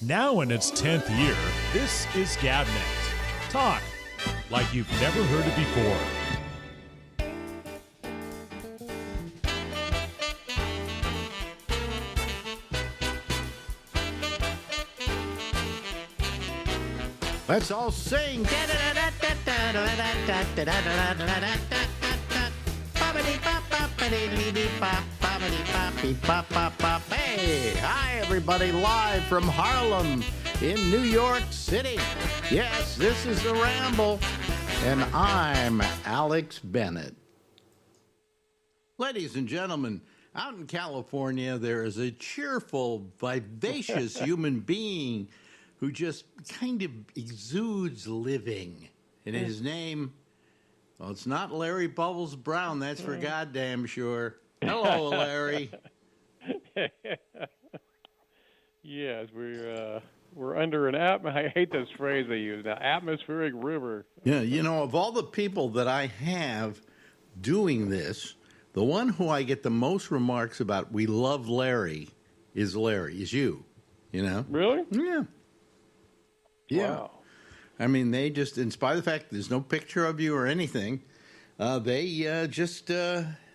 Now in its 10th year, this is Gabnet. Talk like you've never heard it before. Let's all sing. Hey, hi everybody, live from Harlem in New York City. Yes, this is the Ramble, and I'm Alex Bennett. Ladies and gentlemen, out in California, there is a cheerful, vivacious human being who just kind of exudes living. And his name, well, it's not Larry Bubbles Brown, that's for goddamn sure. Hello, Larry. Yes, we're under an I hate this phrase they use now, atmospheric river. Yeah, you know, of all the people that I have doing this, the one who I get the most remarks about, we love Larry, is you, you know? Really? Yeah. Yeah. Wow. I mean, they just, in spite of the fact there's no picture of you or anything, they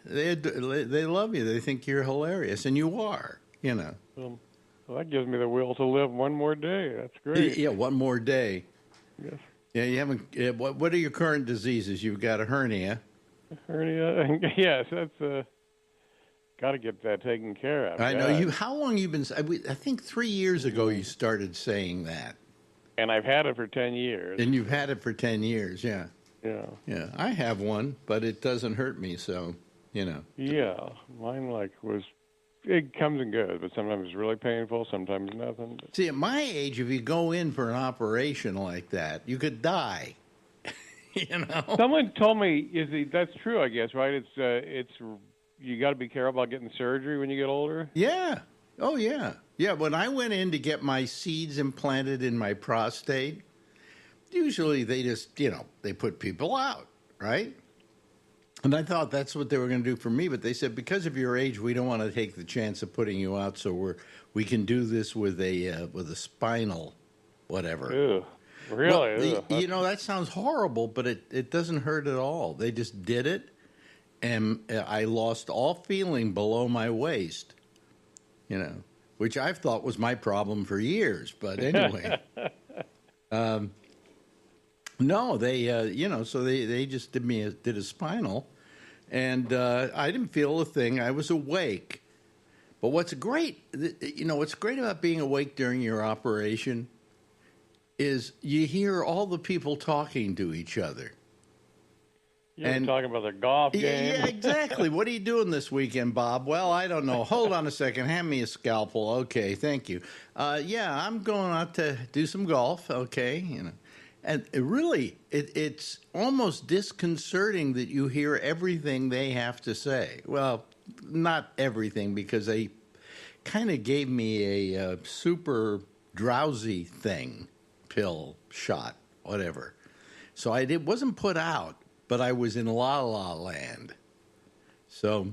love you. They think you're hilarious, and you are, you know. Well, that gives me the will to live one more day. That's great. Yeah, one more day. Yes. Yeah, you haven't. What are your current diseases? You've got a hernia. Hernia. Yes, that's got to get that taken care of. I know you. How long you been? I think 3 years ago you started saying that. And I've had it for 10 years. And you've had it for 10 years, yeah. Yeah. Yeah, I have one, but it doesn't hurt me, so, you know. Yeah, mine it comes and goes, but sometimes it's really painful, sometimes nothing. See, at my age, if you go in for an operation like that, you could die. You know. Someone told me that's true, I guess, right? It's you got to be careful about getting surgery when you get older. Yeah. Oh yeah. Yeah. When I went in to get my seeds implanted in my prostate, usually they just they put people out, right? And I thought that's what they were going to do for me, but they said because of your age, we don't want to take the chance of putting you out, so we can do this with a spinal, whatever. Ew. Really? Well, that sounds horrible, but it doesn't hurt at all. They just did it, and I lost all feeling below my waist, which I've thought was my problem for years. But anyway, no, they, so they just did a spinal, and I didn't feel a thing. I was awake. But what's great about being awake during your operation is you hear all the people talking to each other. You're talking about the golf game. Yeah, exactly. What are you doing this weekend, Bob? Well, I don't know. Hold on a second. Hand me a scalpel. Okay, thank you. Yeah, I'm going out to do some golf. Okay, And it's almost disconcerting that you hear everything they have to say. Well, not everything, because they kind of gave me a super drowsy pill, shot, whatever. So wasn't put out, but I was in la-la land. So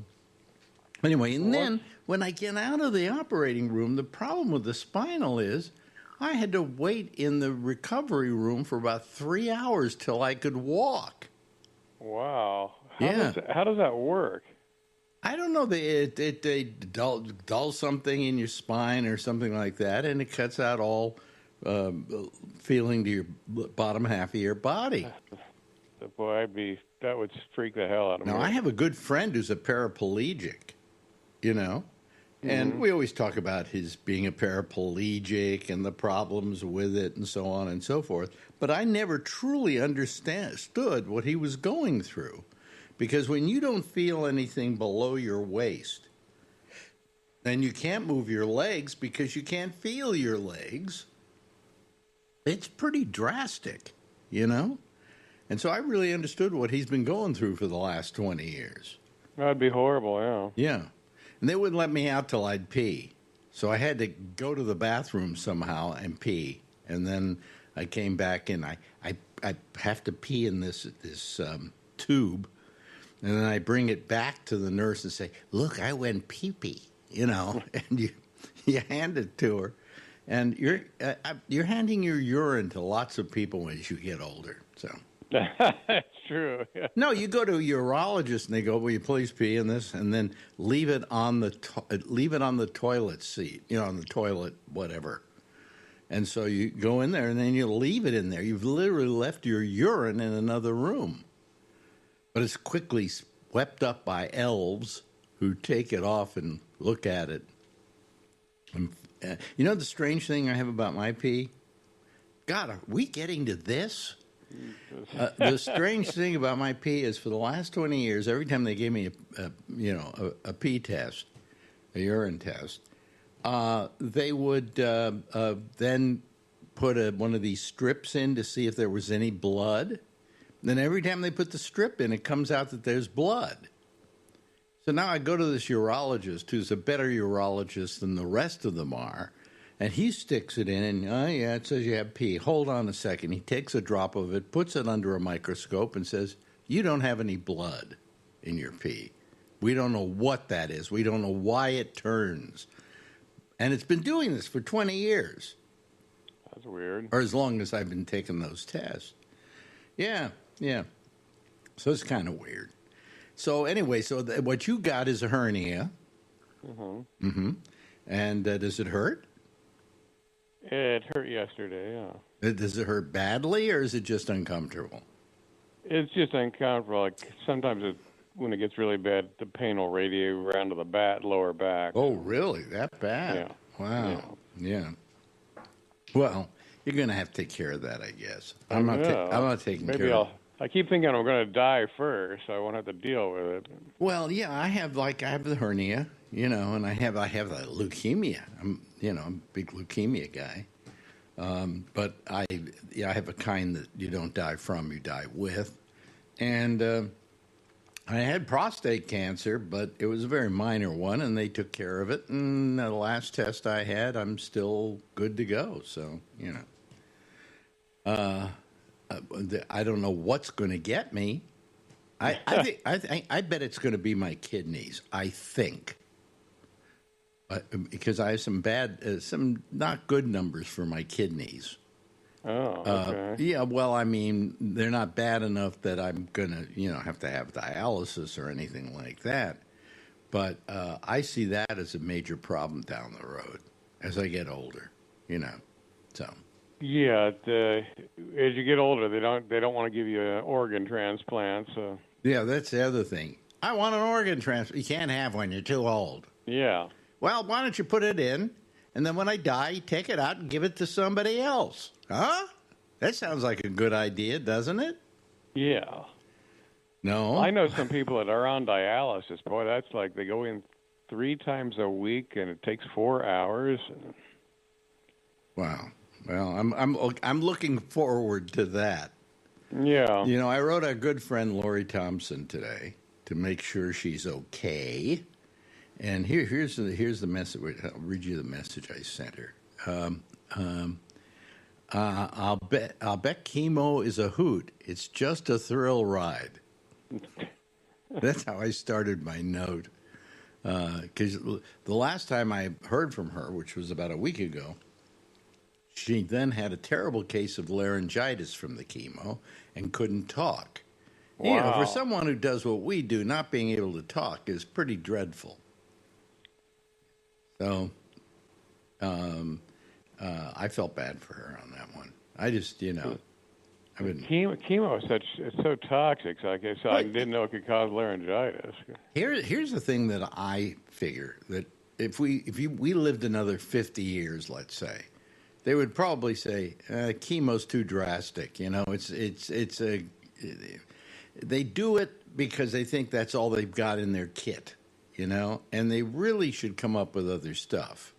anyway, and then when I get out of the operating room, the problem with the spinal is I had to wait in the recovery room for about 3 hours till I could walk. Wow. Yeah. How does that work? I don't know. They dull something in your spine or something like that, and it cuts out all feeling to your bottom half of your body. Boy, that would freak the hell out of me. Now, I have a good friend who's a paraplegic, and we always talk about his being a paraplegic and the problems with it and so on and so forth. But I never truly understood what he was going through. Because when you don't feel anything below your waist, and you can't move your legs because you can't feel your legs, it's pretty drastic, And so I really understood what he's been going through for the last 20 years. That'd be horrible, yeah. Yeah. And they wouldn't let me out till I'd pee. So I had to go to the bathroom somehow and pee. And then I came back and I have to pee in this tube. And then I bring it back to the nurse and say, look, I went pee-pee, and you hand it to her. And you're handing your urine to lots of people as you get older. So That's true. no, you go to a urologist and they go, "Will you please pee in this?" And then leave it on the toilet seat, on the toilet, whatever. And so you go in there and then you leave it in there. You've literally left your urine in another room, but it's quickly swept up by elves who take it off and look at it. And, the strange thing I have about my pee? God, are we getting to this? The strange thing about my pee is for the last 20 years, every time they gave me a pee test, a urine test, they would then put one of these strips in to see if there was any blood. Then every time they put the strip in, it comes out that there's blood. So now I go to this urologist who's a better urologist than the rest of them are, and he sticks it in, and, oh, yeah, it says you have pee. Hold on a second. He takes a drop of it, puts it under a microscope, and says, you don't have any blood in your pee. We don't know what that is. We don't know why it turns. And it's been doing this for 20 years. That's weird. Or as long as I've been taking those tests. Yeah. So it's kind of weird. So anyway, what you got is a hernia. Mm-hmm. Mm-hmm. And does it hurt? It hurt yesterday, yeah. Does it hurt badly, or is it just uncomfortable? It's just uncomfortable. Like sometimes when it gets really bad, the pain will radiate around to the lower back. Oh, really? That bad? Yeah. Wow. Yeah. Well, you're going to have to take care of that, I guess. I'm not taking care of it. I keep thinking I'm going to die first, so I won't have to deal with it. Well, yeah, I have the hernia, and I have the leukemia. I'm a big leukemia guy. But I have a kind that you don't die from, you die with. And I had prostate cancer, but it was a very minor one, and they took care of it. And the last test I had, I'm still good to go. So, I don't know what's going to get me. I bet it's going to be my kidneys. I think, because I have some not good numbers for my kidneys. Oh, okay. Yeah, well, I mean, they're not bad enough that I'm going to, have to have dialysis or anything like that. But I see that as a major problem down the road as I get older, so. Yeah, as you get older, they don't want to give you an organ transplant. So. Yeah, that's the other thing. I want an organ transplant. You can't have one. You're too old. Yeah. Well, why don't you put it in, and then when I die, you take it out and give it to somebody else? Huh? That sounds like a good idea, doesn't it? Yeah. No? I know some people that are on dialysis. Boy, that's like they go in 3 times a week, and it takes 4 hours. Wow. Well, I'm looking forward to that. Yeah. I wrote our good friend Lori Thompson today to make sure she's okay. And here's the message. I'll read you the message I sent her. I'll bet chemo is a hoot. It's just a thrill ride. That's how I started my note. Because the last time I heard from her, which was about a week ago, she then had a terrible case of laryngitis from the chemo and couldn't talk. Wow. For someone who does what we do, not being able to talk is pretty dreadful. So I felt bad for her on that one. I just, chemo is it's so toxic. So I guess I didn't know it could cause laryngitis. Here's the thing that I figure, that if we lived another 50 years, let's say, they would probably say chemo's too drastic. They do it because they think that's all they've got in their kit, and they really should come up with other stuff.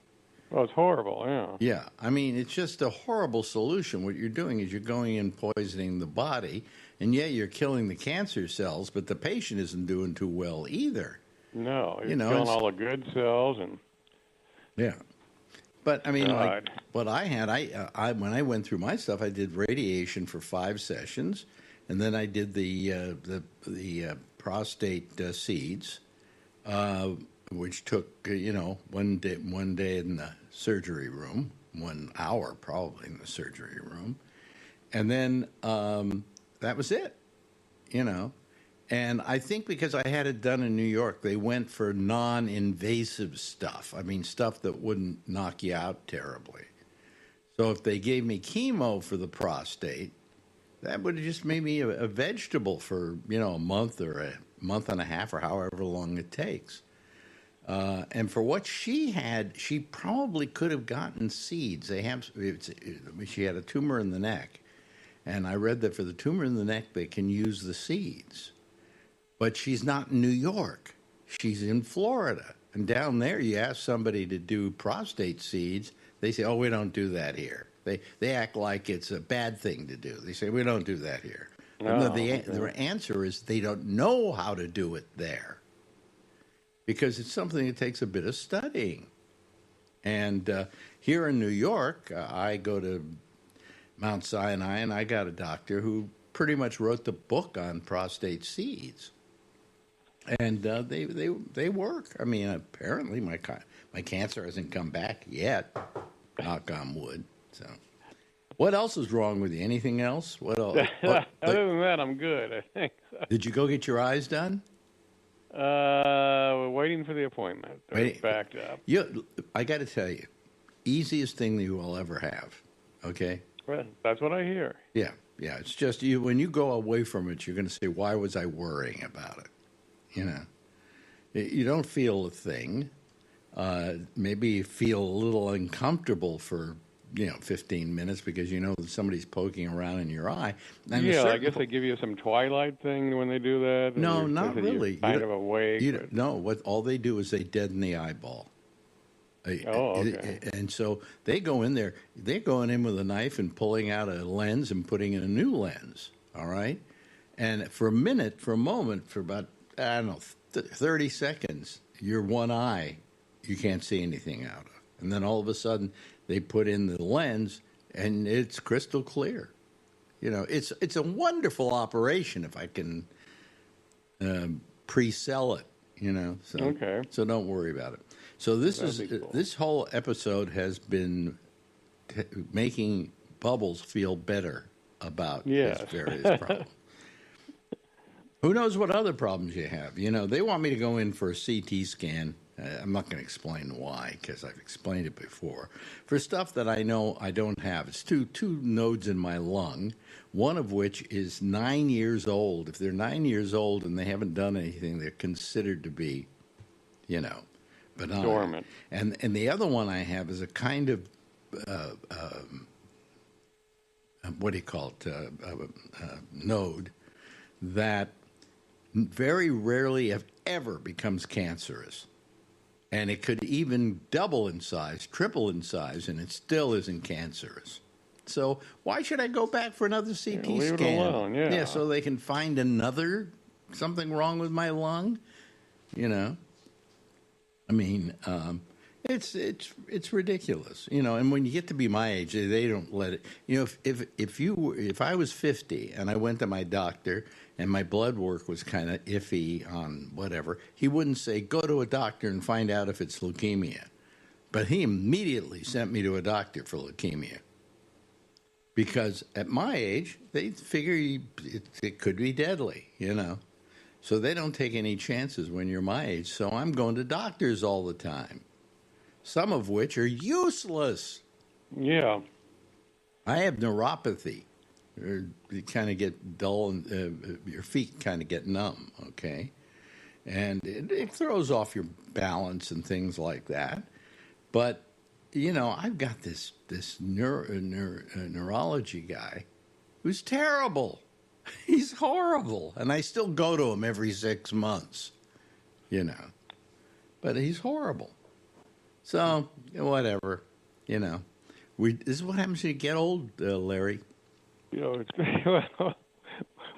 Well, it's horrible, yeah. Yeah, I mean, it's just a horrible solution. What you're doing is you're going and poisoning the body, and you're killing the cancer cells, but the patient isn't doing too well either. No, you're killing all the good cells and. Yeah. But I mean, like what I had, I when I went through my stuff, I did radiation for 5 sessions, and then I did the prostate seeds, which took 1 day in the surgery room, 1 hour probably in the surgery room. And then that was it, you know. And I think because I had it done in New York, they went for non-invasive stuff. I mean, stuff that wouldn't knock you out terribly. So if they gave me chemo for the prostate, that would have just made me a vegetable for, a month or a month and a half or however long it takes. And for what she had, she probably could have gotten seeds. She had a tumor in the neck. And I read that for the tumor in the neck, they can use the seeds. But she's not in New York. She's in Florida. And down there, you ask somebody to do prostate seeds, they say, oh, we don't do that here. They act like it's a bad thing to do. They say, we don't do that here. No, the answer is they don't know how to do it there because it's something that takes a bit of studying. And here in New York, I go to Mount Sinai, and I got a doctor who pretty much wrote the book on prostate seeds. And they work. I mean, apparently my cancer hasn't come back yet, knock on wood. So, what else is wrong with you? Anything else? What else? Other than that, I'm good, I think. Did you go get your eyes done? We're waiting for the appointment. They're backed up. I got to tell you, easiest thing that you will ever have, okay? Well, that's what I hear. Yeah. It's just when you go away from it, you're going to say, why was I worrying about it? You don't feel a thing. Maybe you feel a little uncomfortable for 15 minutes because that somebody's poking around in your eye. And I guess they give you some twilight thing when they do that. No, not really. You're kind of awake. No, all they do is they deaden the eyeball. Okay. And so they go in there. They're going in with a knife and pulling out a lens and putting in a new lens. All right, and for a moment, for about 30 seconds, your one eye you can't see anything out of, and then all of a sudden they put in the lens and it's crystal clear. It's a wonderful operation if I can pre-sell it. So okay. So don't worry about it. So this whole episode has been making Bubbles feel better about his various problems. Who knows what other problems you have? They want me to go in for a CT scan. I'm not going to explain why because I've explained it before. For stuff that I know I don't have. It's two nodes in my lung, one of which is 9 years old. If they're 9 years old and they haven't done anything, they're considered to be, benign. Dormant. And the other one I have is a kind of, what do you call it, node that very rarely, if ever, becomes cancerous. And it could even double in size, triple in size, and it still isn't cancerous. So why should I go back for another CT leave scan? It alone, yeah, so they can find something wrong with my lung. I mean, it's ridiculous. And when you get to be my age, they don't let it. If I was 50 and I went to my doctor and my blood work was kind of iffy on whatever, he wouldn't say, go to a doctor and find out if it's leukemia. But he immediately sent me to a doctor for leukemia. Because at my age, they figure it could be deadly, So they don't take any chances when you're my age. So I'm going to doctors all the time, some of which are useless. Yeah. I have neuropathy. You kind of get dull and your feet kind of get numb, okay? And it throws off your balance and things like that. But, I've got this neurology guy who's terrible. He's horrible. And I still go to him every 6 months, But he's horrible. So, whatever, This is what happens when you get old, Larry.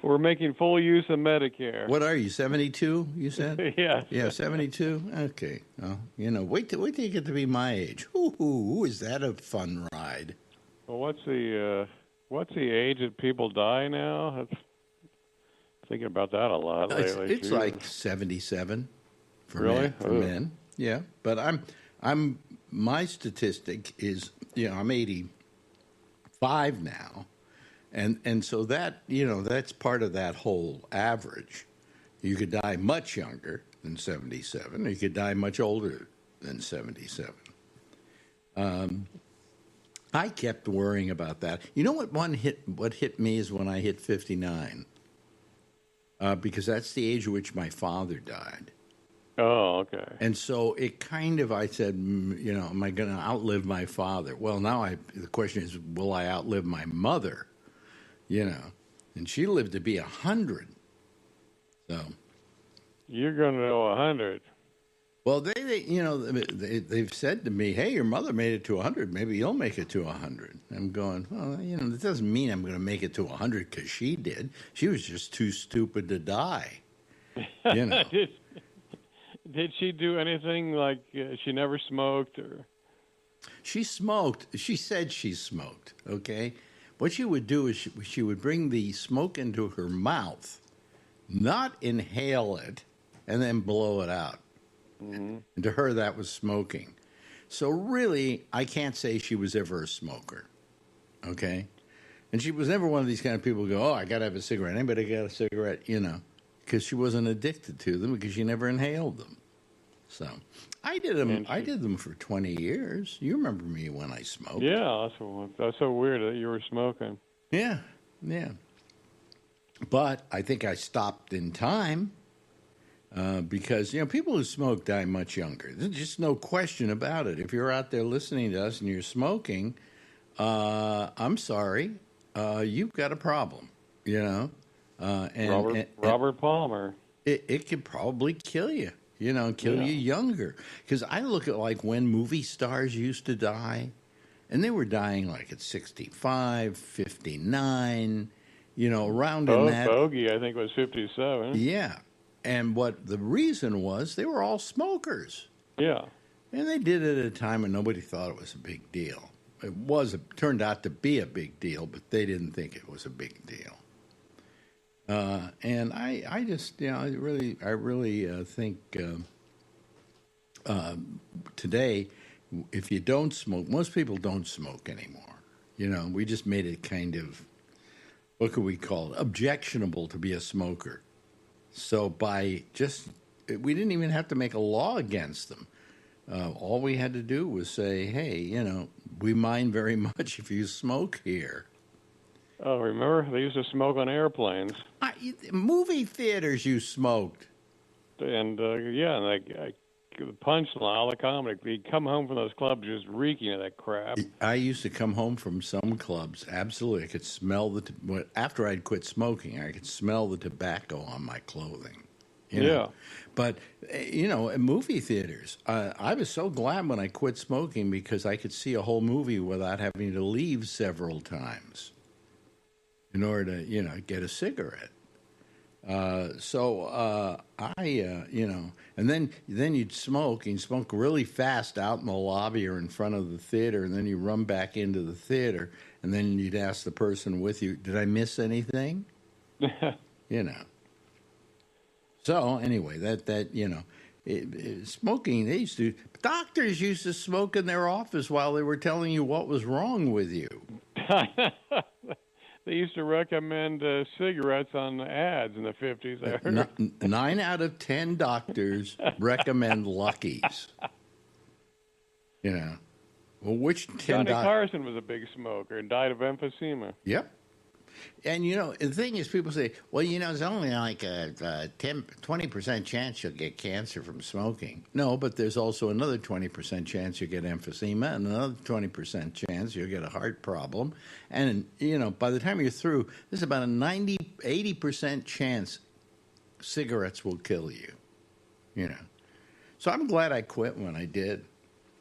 We're making full use of Medicare. What are you, 72, you said? Yeah. Yeah, 72? Okay. Well, wait till you get to be my age. Ooh, is that a fun ride? Well, what's the age that people die now? That's thinking about that a lot lately. It's like 77 for really? men. Yeah, but I'm my statistic is, I'm 85 now, and so that, that's part of that whole average. You could die much younger than 77, or you could die much older than 77. I kept worrying about that. You know what hit me is when I hit 59, because that's the age at which my father died. Oh, okay. And so it kind of, I said, am I going to outlive my father? Well, now the question is, will I outlive my mother? And she lived to be 100. So you're going to know 100. Well, they've said to me, "Hey, your mother made it to 100. Maybe you'll make it to 100." I'm going, well, that doesn't mean I'm going to make it to 100 because she did. She was just too stupid to die. Did she do anything like she never smoked or? She smoked. She said she smoked. Okay, what she would do is she would bring the smoke into her mouth, not inhale it, and then blow it out. Mm-hmm. And to her, that was smoking. So really, I can't say she was ever a smoker, okay? And she was never one of these kind of people who go, I got to have a cigarette. Anybody got a cigarette? Because she wasn't addicted to them because she never inhaled them. So I did them. I did them for 20 years. You remember me when I smoked? Yeah, that's so weird that you were smoking. Yeah. But I think I stopped in time. Because, people who smoke die much younger. There's just no question about it. If you're out there listening to us and you're smoking, I'm sorry, you've got a problem, Robert Palmer. It could probably kill you, kill you younger. Because I look at like when movie stars used to die, and they were dying like at 65, 59, around in that. Bogey, I think, was 57. Yeah. And what the reason was, they were all smokers. Yeah. And they did it at a time when nobody thought it was a big deal. It turned out to be a big deal, but they didn't think it was a big deal. And I just, I really think today, if you don't smoke, most people don't smoke anymore. We just made it kind of, what could we call it, objectionable to be a smoker. So we didn't even have to make a law against them. All we had to do was say, hey, we mind very much if you smoke here. Oh, remember? They used to smoke on airplanes. Movie theaters, you smoked. And, the punchline, all the comedy, you'd come home from those clubs just reeking of that crap. I used to come home from some clubs, absolutely. I could smell after I'd quit smoking, I could smell the tobacco on my clothing. Yeah. But, in movie theaters, I was so glad when I quit smoking because I could see a whole movie without having to leave several times in order to, get a cigarette. And then you'd smoke, and you'd smoke really fast out in the lobby or in front of the theater, and then you run back into the theater, and then you'd ask the person with you, did I miss anything? So anyway, smoking, doctors used to smoke in their office while they were telling you what was wrong with you. They used to recommend cigarettes on ads in the 50s. I heard. 9 out of 10 doctors recommend Luckies. Well, which 10 Johnny Carson was a big smoker and died of emphysema. Yep. And, the thing is, people say, well, there's only like a 20% chance you'll get cancer from smoking. No, but there's also another 20% chance you'll get emphysema and another 20% chance you'll get a heart problem. And, by the time you're through, there's about a 80% chance cigarettes will kill you, So I'm glad I quit when I did.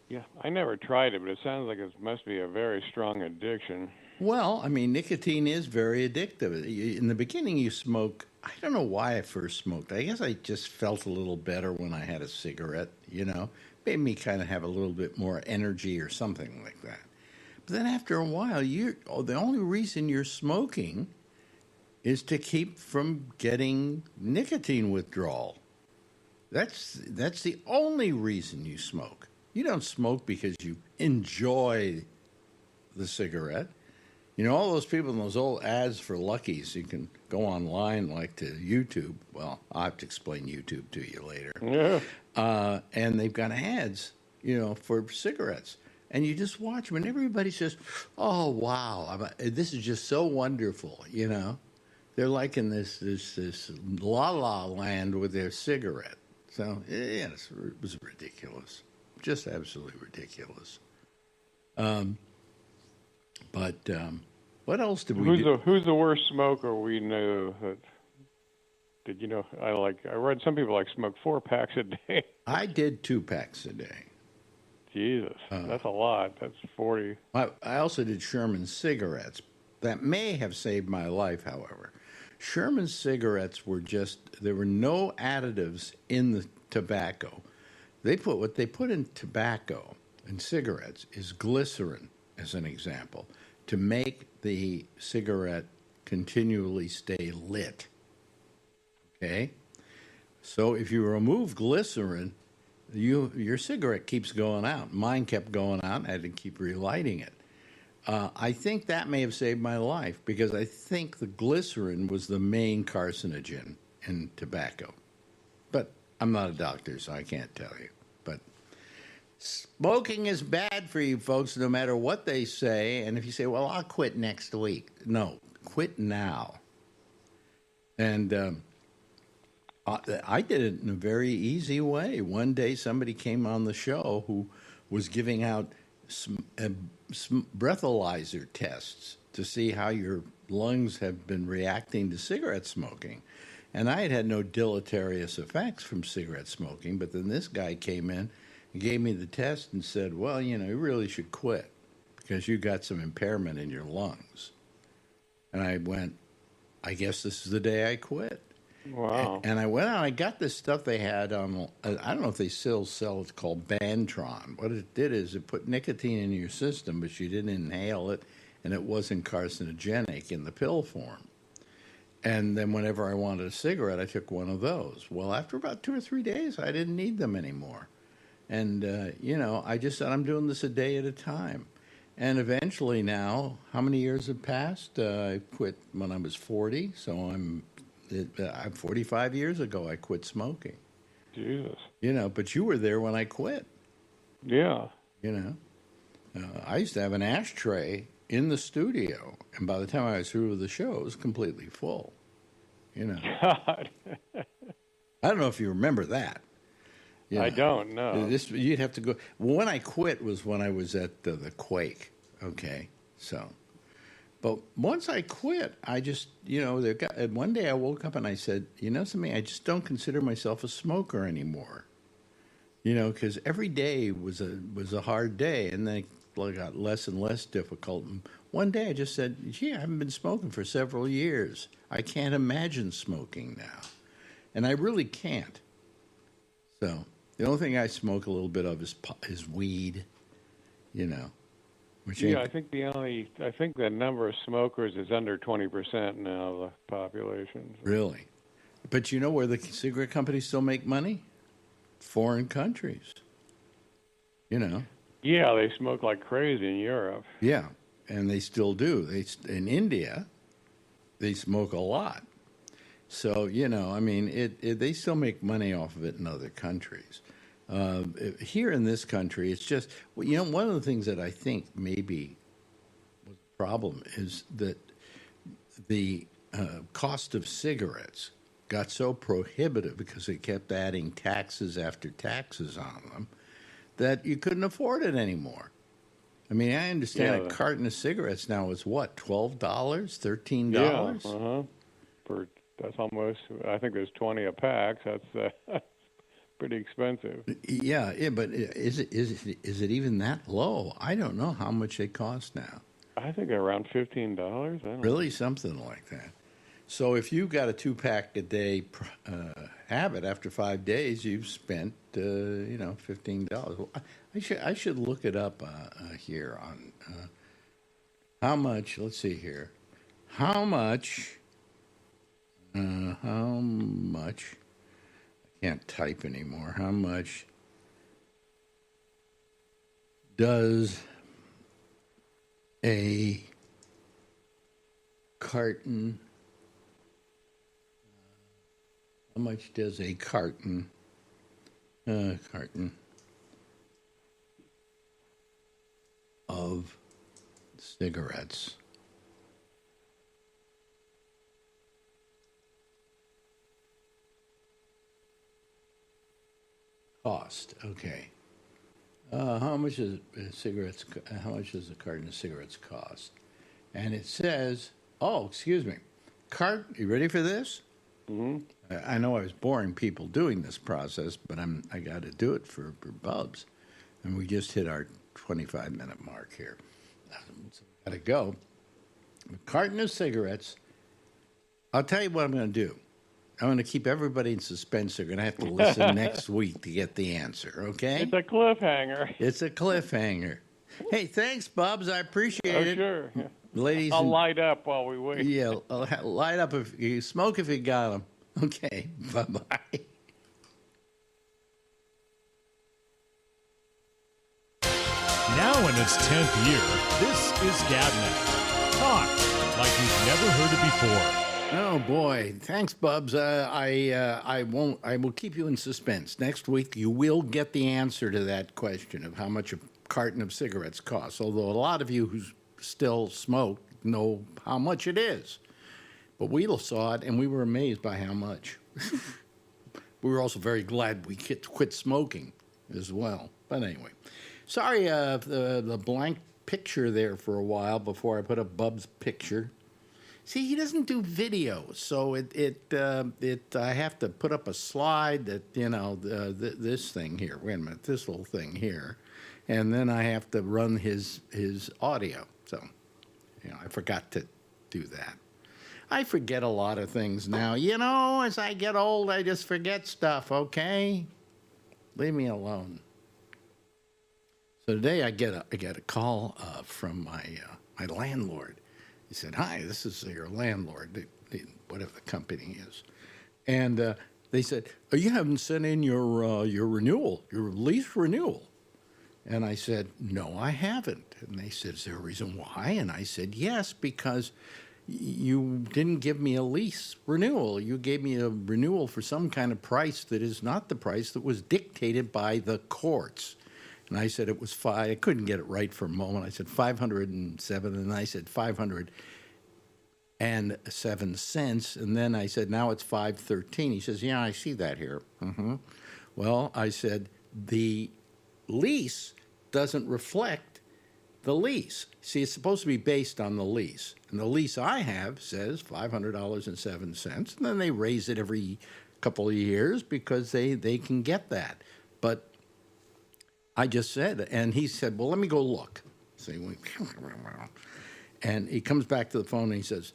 Yeah, I never tried it, but it sounds like it must be a very strong addiction. Well, I mean, nicotine is very addictive. In the beginning, you smoke. I don't know why I first smoked. I guess I just felt a little better when I had a cigarette, Made me kind of have a little bit more energy or something like that. But then after a while, the only reason you're smoking is to keep from getting nicotine withdrawal. That's the only reason you smoke. You don't smoke because you enjoy the cigarette. You know, all those people in those old ads for Luckies, you can go online like to YouTube. Well, I'll have to explain YouTube to you later. Yeah. And they've got ads, you know, for cigarettes. And you just watch them, and everybody says, "Oh, wow, this is just so wonderful," you know. They're like in this la-la land with their cigarette. So, yeah, it was ridiculous. Just absolutely ridiculous. But what else did we do? Who's the worst smoker we know? Did you know? I read some people smoke 4 packs a day. I did 2 packs a day. Jesus, that's a lot. That's 40. I also did Sherman cigarettes. That may have saved my life, however. Sherman cigarettes there were no additives in the tobacco. What they put in tobacco and cigarettes is glycerin, as an example, to make the cigarette continually stay lit. Okay? So if you remove glycerin, your cigarette keeps going out. Mine kept going out. I had to keep relighting it. I think that may have saved my life because I think the glycerin was the main carcinogen in tobacco. But I'm not a doctor, so I can't tell you. But smoking is bad for you folks, no matter what they say. And if you say, well, I'll quit next week. No, quit now. And I did it in a very easy way. One day somebody came on the show who was giving out some breathalyzer tests to see how your lungs have been reacting to cigarette smoking. And I had no deleterious effects from cigarette smoking, but then this guy came in and gave me the test and said, well, you know, you really should quit because you got some impairment in your lungs. And I went, I guess this is the day I quit. Wow. And I went out, I got this stuff they had on, I don't know if they still sell, it's called Bantron. What it did is it put nicotine in your system, but you didn't inhale it, and it wasn't carcinogenic in the pill form. And then whenever I wanted a cigarette, I took one of those. Well, after about 2 or 3 days, I didn't need them anymore. And, you know, I just said, I'm doing this a day at a time. And eventually now, how many years have passed? I quit when I was 40, so I'm 45 years ago, I quit smoking. Jesus. You know, but you were there when I quit. Yeah. You know, I used to have an ashtray in the studio, and by the time I was through with the show, it was completely full. You know. God. I don't know if you remember that. You know, I don't know. You'd have to go. Well, when I quit was when I was at the Quake. Okay, so. But once I quit, I just, you know, one day I woke up and I said, you know something, I just don't consider myself a smoker anymore. You know, because every day was a hard day, and then it got less and less difficult. And one day I just said, gee, I haven't been smoking for several years. I can't imagine smoking now. And I really can't. So the only thing I smoke a little bit of is weed, you know. Yeah, I think the number of smokers is under 20% now of the population. Really? But you know where the cigarette companies still make money? Foreign countries. You know. Yeah, they smoke like crazy in Europe. Yeah, and they still do. In India, they smoke a lot. So, you know, I mean, they still make money off of it in other countries. Here in this country, it's just, well, you know, one of the things that I think maybe was a problem is that the cost of cigarettes got so prohibitive because they kept adding taxes after taxes on them that you couldn't afford it anymore. I mean, I understand a carton of cigarettes now is what, $12, $13? Yeah, that's almost, I think there's 20 a pack. That's pretty expensive. Yeah, but is it even that low? I don't know how much they cost now. I think around $15. Really, something like that. So if you've got a 2-pack a day habit, after 5 days, you've spent $15. Well, I should look it up here on how much. Let's see here, how much. I can't type anymore. How much does a carton, how much does a carton of cigarettes cost? Okay. How much is cigarettes? How much does a carton of cigarettes cost? And it says, "Oh, excuse me, You ready for this?" Mm-hmm. I know I was boring people doing this process, but I got to do it for Bubs, and we just hit our 25-minute mark here. So got to go. A carton of cigarettes. I'll tell you what I'm going to do. I'm going to keep everybody in suspense. They're going to have to listen next week to get the answer, okay? It's a cliffhanger. It's a cliffhanger. Hey, thanks, Bubs. I appreciate it. Sure. Ladies, I'll light up while we wait. Yeah, light up if you smoke if you got them. Okay, bye-bye. Now in its 10th year, this is GabNet. Talk like you've never heard it before. Oh boy, thanks, Bubs. I will keep you in suspense. Next week, you will get the answer to that question of how much a carton of cigarettes costs. Although a lot of you who still smoke know how much it is, but we saw it and we were amazed by how much. We were also very glad we quit smoking as well. But anyway, sorry the blank picture there for a while before I put up Bub's picture. See, he doesn't do video, so I have to put up a slide that, this thing here. Wait a minute, this little thing here, and then I have to run his audio. So, I forgot to do that. I forget a lot of things now. As I get old, I just forget stuff. Okay, leave me alone. So today I get a call from my landlord. He said, "Hi, this is your landlord, whatever the company is," and they said, "Oh, you haven't sent in your renewal, your lease renewal." And I said, "No, I haven't." And they said, "Is there a reason why?" And I said, "Yes, because you didn't give me a lease renewal. You gave me a renewal for some kind of price that is not the price that was dictated by the courts." And I said it was I couldn't get it right for a moment. I said 507, and I said 507 cents. And then I said, now it's 513. He says, "Yeah, I see that here." Mm-hmm. Well, I said, the lease doesn't reflect the lease. See, it's supposed to be based on the lease. And the lease I have says $500.07. And then they raise it every couple of years because they can get that. But I just said, and he said, "Well, let me go look." So and he comes back to the phone and he says,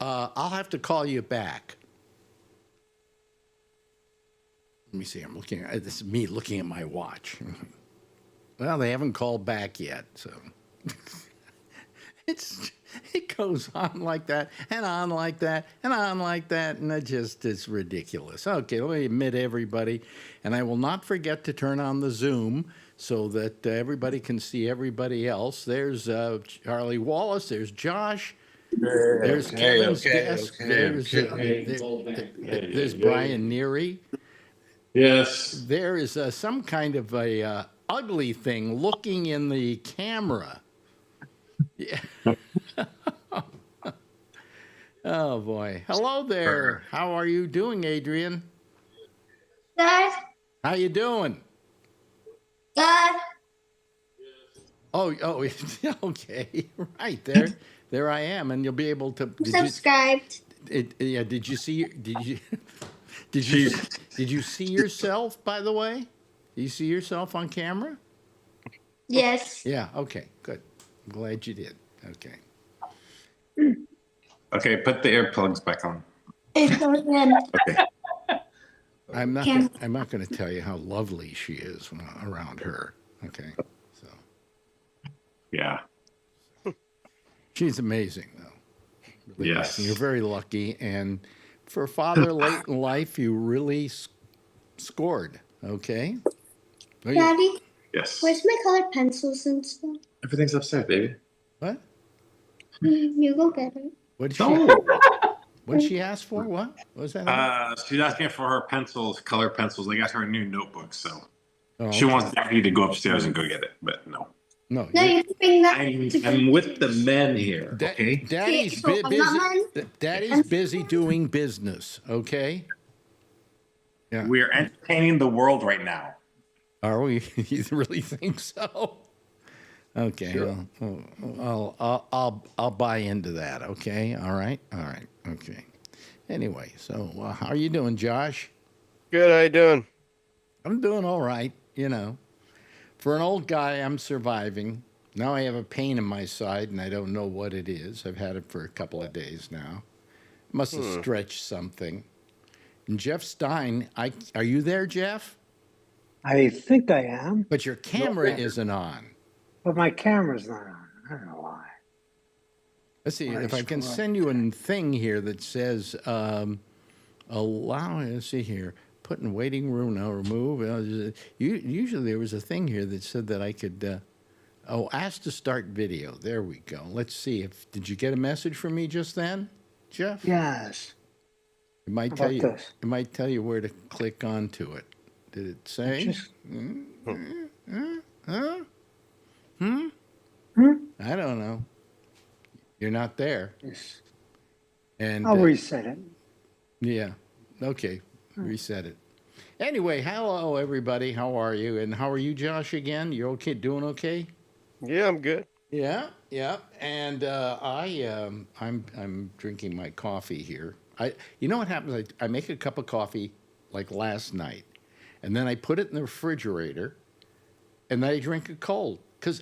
"I'll have to call you back." Let me see. I'm looking at this is me looking at my watch. Well, they haven't called back yet, so it goes on like that and on like that and on like that, and it's ridiculous. Okay, let me admit everybody, and I will not forget to turn on the Zoom so that everybody can see everybody else. There's Charlie Wallace. There's Josh. There's Kevin's desk. There's Brian Neary. Yes. There is some kind of a ugly thing looking in the camera. Yeah. Oh boy. Hello there. How are you doing, Adrian? Good. How you doing? Good. Oh, okay. Right there. There I am, and you'll be able to Subscribed. Did you see did you see yourself, by the way? Do you see yourself on camera? Yes. Yeah, okay. Good. I'm glad you did. Okay. Okay, put the earplugs back on. It's going in. Okay. I'm not going to tell you how lovely she is when I'm around her. Okay. So. Yeah. She's amazing, though. Really Yes. You're very lucky, and for a father late in life, you really scored. Okay. Daddy? Yes. Where's my colored pencils and stuff? Everything's upset, baby. What? You go get it. What'd No. she ask for? What was that? She's asking for her pencils, color pencils. I got her a new notebook, so Oh, she okay. wants Daddy to go upstairs and go get it. But no. No. No, you can bring that. I'm with the men here. Da- Okay. Daddy's So, I'm not busy. Daddy's busy doing business. Okay. Yeah. We are entertaining the world right now. Are we? You really think so? Okay. Sure. Well, I'll buy into that. Okay. All right. Okay. Anyway, so how are you doing, Josh? Good. How you doing? I'm doing all right. You know, for an old guy, I'm surviving. Now I have a pain in my side, and I don't know what it is. I've had it for a couple of days now. Must have stretched something. And Jeff Stein, are you there, Jeff? I think I am, But your camera isn't on. but my camera's not on. I don't know why. Let's see if I can Screw up. send you a thing here that says allow. Let's see here. Put in waiting room now. Remove. Usually there was a thing here that said that I could. Ask to start video. There we go. Let's see if did you get a message from me just then, Jeff? Yes. It might How tell about you. this? It might tell you where to click onto it. Did it say? Just- I don't know. You're not there. Yes. And I'll reset it. yeah. Okay. Reset it. Anyway, hello everybody. How are you? And how are you, Josh? Again, you okay? Doing okay? Yeah, I'm good. Yeah. And I'm drinking my coffee here. You know what happens? I make a cup of coffee like last night, and then I put it in the refrigerator, and then I drink it cold.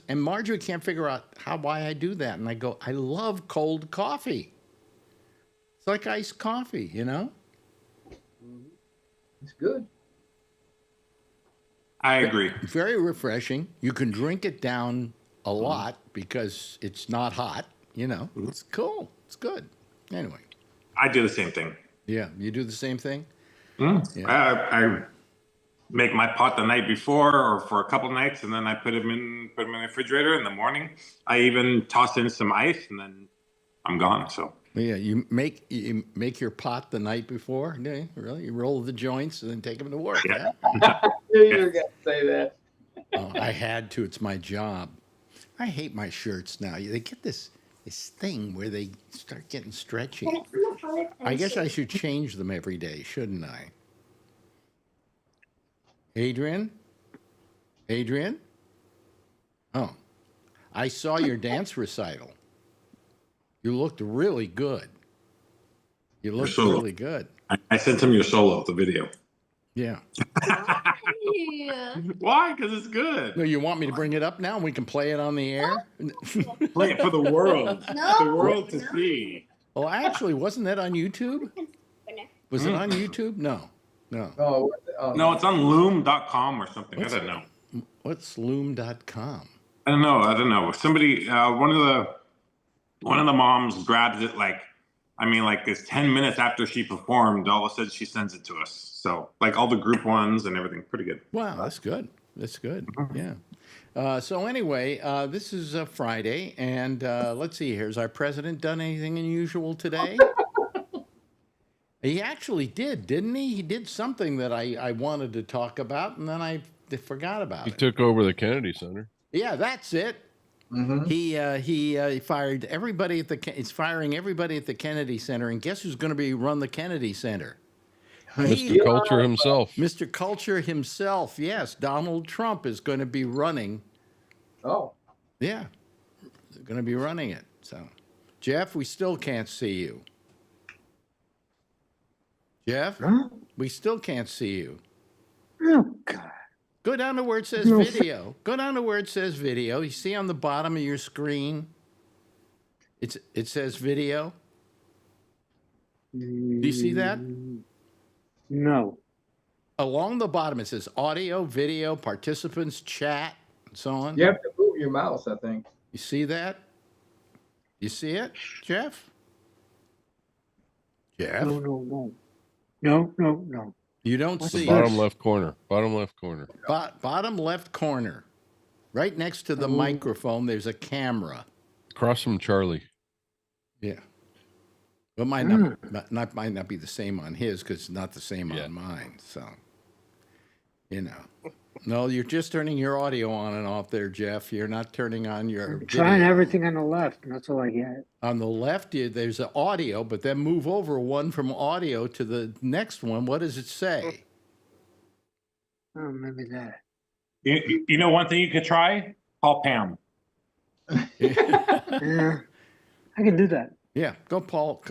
And Marjorie can't figure out why I do that, and I go, I love cold coffee. It's like iced coffee, you know. It's good. I agree. Very refreshing. You can drink it down a lot because it's not hot. You know, it's cool. It's good. Anyway, I do the same thing. yeah, you do the same thing. Yeah. I make my pot the night before or for a couple nights, and then I put them in the refrigerator in the morning. I even toss in some ice, and then I'm gone. So Yeah, you make your pot the night before. Yeah, really? You roll the joints and then take them to work. Yeah. You were going to say that. Oh, I had to. It's my job. I hate my shirts now. They get this thing where they start getting stretchy. I guess I should change them every day, shouldn't I? Adrian? Oh, I saw your dance recital. You looked really good. You looked solo. really good. I sent him your solo, the video. Yeah. Yeah. Why? Because it's good. No, you want me to bring it up now and we can play it on the air? Play it for the world. No. The world to see. Well, actually, wasn't that on YouTube? Was it on YouTube? No. Oh, No, it's on loom.com or something. I don't know. What's loom.com? I don't know. Somebody, one of the moms grabs it like it's 10 minutes after she performed. All of a sudden, she sends it to us. So like all the group ones and everything, pretty good. Wow, that's good. Yeah. So anyway, this is Friday, and let's see. Has our president done anything unusual today? He actually did, didn't he? He did something that I wanted to talk about, and then I forgot about He it. took over the Kennedy Center. Yeah, that's it. Mm-hmm. He fired everybody he's firing everybody at the Kennedy Center, and guess who's going to run the Kennedy Center? Mr. Culture himself. Mr. Culture himself. Yes, Donald Trump is going to be running. Oh, Yeah, they're going to be running it. So, Jeff, we still can't see you. Jeff, Huh? we still can't see you. Oh, God. Go down to where it says No. video. Go down to where it says video. You see on the bottom of your screen? It says video. Do you see that? No. Along the bottom, it says audio, video, participants, chat, and so on. you have to move your mouse, I think. You see that? You see it, Jeff? Jeff? No. You don't You don't What's see that? Bottom left corner. Bottom left corner. Bottom left corner. Right next to the microphone, there's a camera. Across from Charlie. Yeah. It might might not be the same on his because it's not the same on mine. So, No, you're just turning your audio on and off there, Jeff. You're not turning on your I'm trying video. everything on the left, and that's all I get. On the left, there's an audio, but then move over one from audio to the next one. What does it say? Oh, maybe that. You know one thing you could try? Call Pam. Yeah, I can do that. Yeah, go call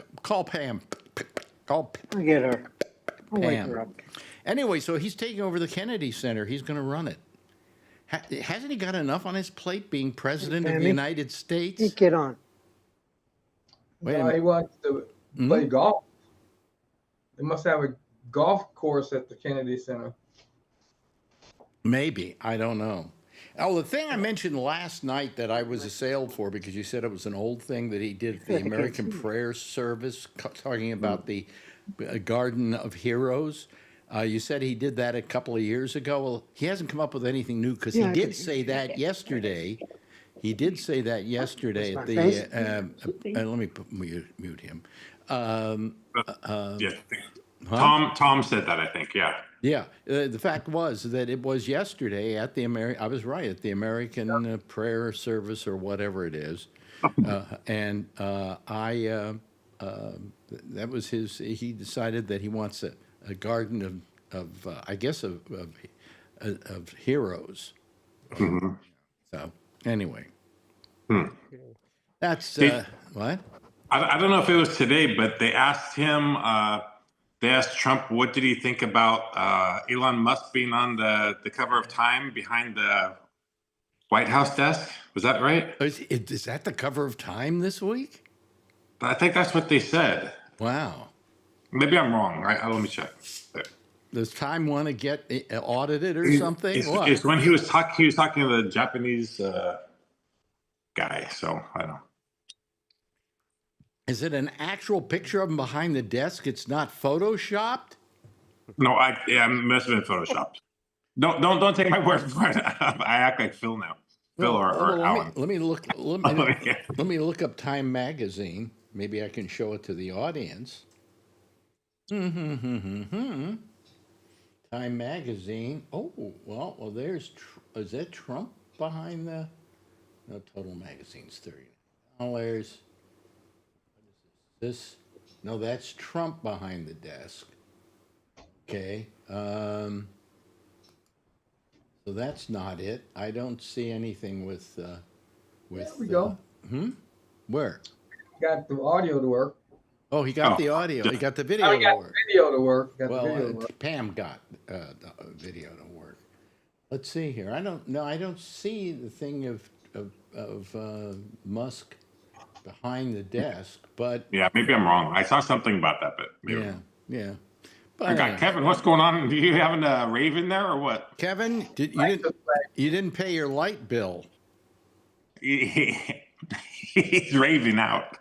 Pam. Call I'll get her. I'll wake Pam. her up. Anyway, so he's taking over the Kennedy Center. He's going to run it. Hasn't he got enough on his plate being president of the United States? Hey, get on. Wait a No, minute. he wants to play golf. They must have a golf course at the Kennedy Center. Maybe. I don't know. Oh, the thing I mentioned last night that I was assailed for because you said it was an old thing that he did at the American Prayer Service, talking about the Garden of Heroes. You said he did that a couple of years ago. Well, he hasn't come up with anything new because he did say that yesterday. He did say that yesterday at the. Let me mute him. Yeah. Tom said that, I think. Yeah. Yeah, the fact was that it was yesterday at the I was right at the American Prayer Service or whatever it is, and that was his. He decided that he wants a garden of I guess of heroes. Mm-hmm. So anyway, that's what. I don't know if it was today, but they asked him. They asked Trump, what did he think about Elon Musk being on the cover of Time behind the White House desk? Was that right? Is that the cover of Time this week? I think that's what they said. Wow. Maybe I'm wrong. Right? Let me check. Does Time want to get audited or something? It's when he was talking to the Japanese guy. So I don't know. Is it an actual picture of him behind the desk? It's not photoshopped? No, it must have been photoshopped. Don't take my word for it. I act like Phil now. Phil or Alan. Let me look up Time magazine. Maybe I can show it to the audience. Time magazine. Oh, well, there's. Is that Trump behind the? No, Total Magazine's $30. This, no, that's Trump behind the desk. Okay. So that's not it. I don't see anything with. There we go. Where? Got the audio to work. Oh, he got the audio. He got the video I got to work. the video to work. Well, Pam got the video to work. Let's see here. I don't see the thing of Musk behind the desk, but Yeah, maybe I'm wrong. I saw something about that, but maybe. yeah. I got Kevin. What's going on? Do you having a rave in there or what? Kevin, you didn't pay your light bill. He's raving out.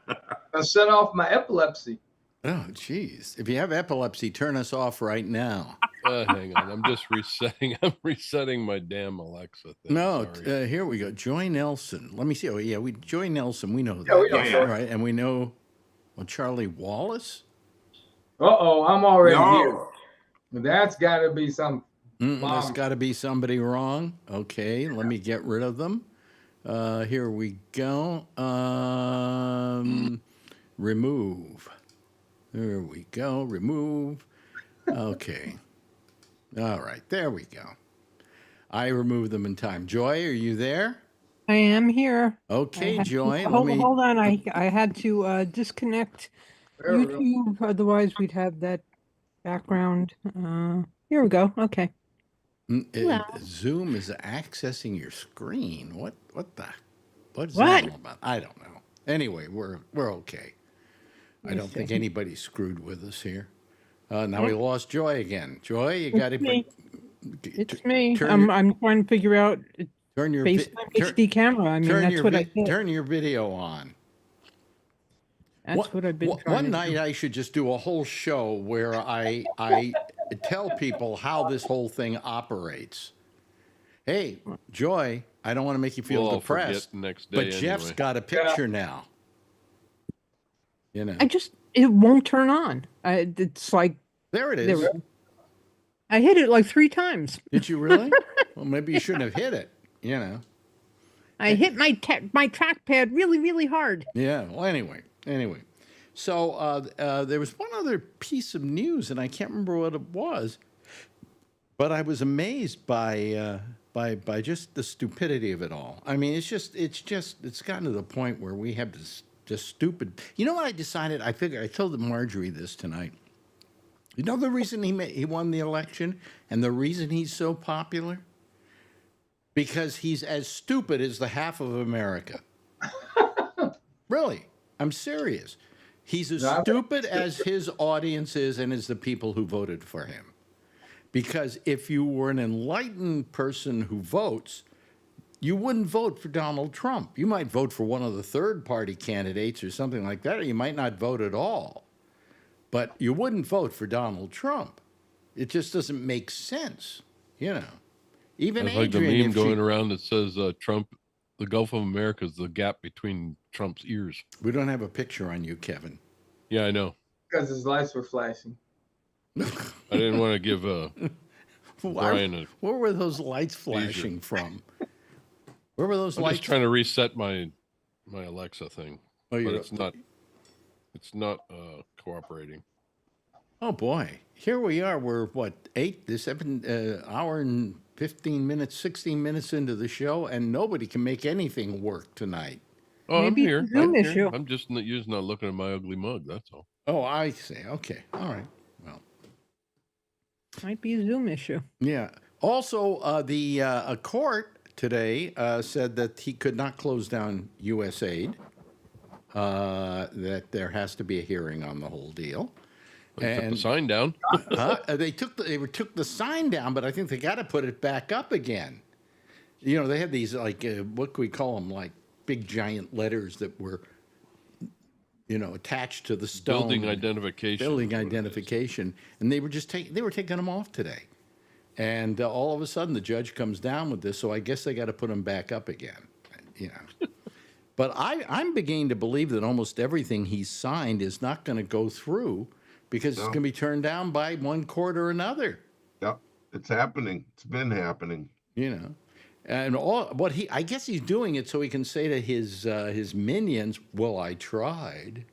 I set off my epilepsy. Oh, geez. If you have epilepsy, turn us off right now. Hang on. I'm just resetting. I'm resetting my damn Alexa thing. No, Sorry. here we go. Joy Nelson. Let me see. Oh, yeah, Joy Nelson. We know that. Yeah, we know that. Right, and we know, Charlie Wallace? Uh-oh, I'm already No. here. That's got to be some. That's got to be somebody wrong. Okay, let me get rid of them. Here we go. Remove. There we go. Remove. Okay. All right. There we go. I removed them in time. Joy, are you there? I am here. Okay, I had Joy. to, hold on. I had to disconnect There we go. YouTube. Otherwise, we'd have that background. Here we go. Okay. Zoom is accessing your screen. What is What? that all about? I don't know. Anyway, we're okay. I don't think anybody's screwed with us here. Now we lost Joy again. Joy, you got to. It's me. I'm trying to figure out. Turn your FaceTime HD camera. I mean, that's what I did. Turn your video on. That's what I've been trying One to night do. I should just do a whole show where I tell people how this whole thing operates. Hey, Joy, I don't want to make you feel We'll all forget depressed. the next day But Jeff's anyway. got a picture now. You know. It won't turn on. It's like There it there is. we- I hit it like 3 times. Did you really? Well, maybe you shouldn't have hit it. You know. I hit my trackpad really, really hard. Yeah. Well, anyway. So there was one other piece of news, and I can't remember what it was, but I was amazed by just the stupidity of it all. I mean, it's gotten to the point where we have this just stupid. You know what I decided? I told Marjorie this tonight. You know the reason he won the election and the reason he's so popular? Because he's as stupid as the half of America. Really, I'm serious. He's as stupid as his audience is and as the people who voted for him. Because if you were an enlightened person who votes, you wouldn't vote for Donald Trump. You might vote for one of the third-party candidates or something like that, or you might not vote at all. But you wouldn't vote for Donald Trump. It just doesn't make sense, you know. Even It's like Adrian, the meme going around that says Trump, the Gulf of America is the gap between Trump's ears. We don't have a picture on you, Kevin. Yeah, I know. Because his lights were flashing. I didn't want to give Brian where were those lights flashing from? Where were those I'm lights? just trying to reset my Alexa thing, Oh, but it's not cooperating. Oh boy, here we are. We're what, 7 hour and 15 minutes, 16 minutes into the show, and nobody can make anything work tonight. Oh, Maybe I'm it's here. a Zoom issue. I'm just not looking at my ugly mug. That's all. Oh, I see. Okay, all right. Well, Might be a Zoom issue. yeah. Also, a court today said that he could not close down USAID. That there has to be a hearing on the whole deal. They took the sign down. They took the sign down, but I think they got to put it back up again. You know, they had these like what can we call them? Like big giant letters that were, you know, attached to the stone. Building identification. Building identification, and they were just taking them off today, and all of a sudden the judge comes down with this. So I guess they got to put them back up again. You know. But I'm beginning to believe that almost everything he's signed is not going to go through. Because it's going to be turned down by one court or another. Yep, it's happening. It's been happening. You know, and I guess he's doing it so he can say to his minions, "Well, I tried."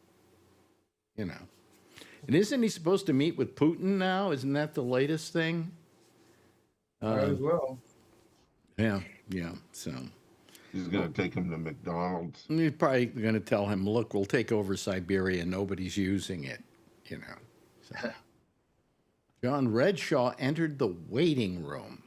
You know, and isn't he supposed to meet with Putin now? Isn't that the latest thing? As well. Yeah. So He's going to take him to McDonald's. he's probably going to tell him, "Look, we'll take over Siberia. Nobody's using it." You know. So. John Redshaw entered the waiting room.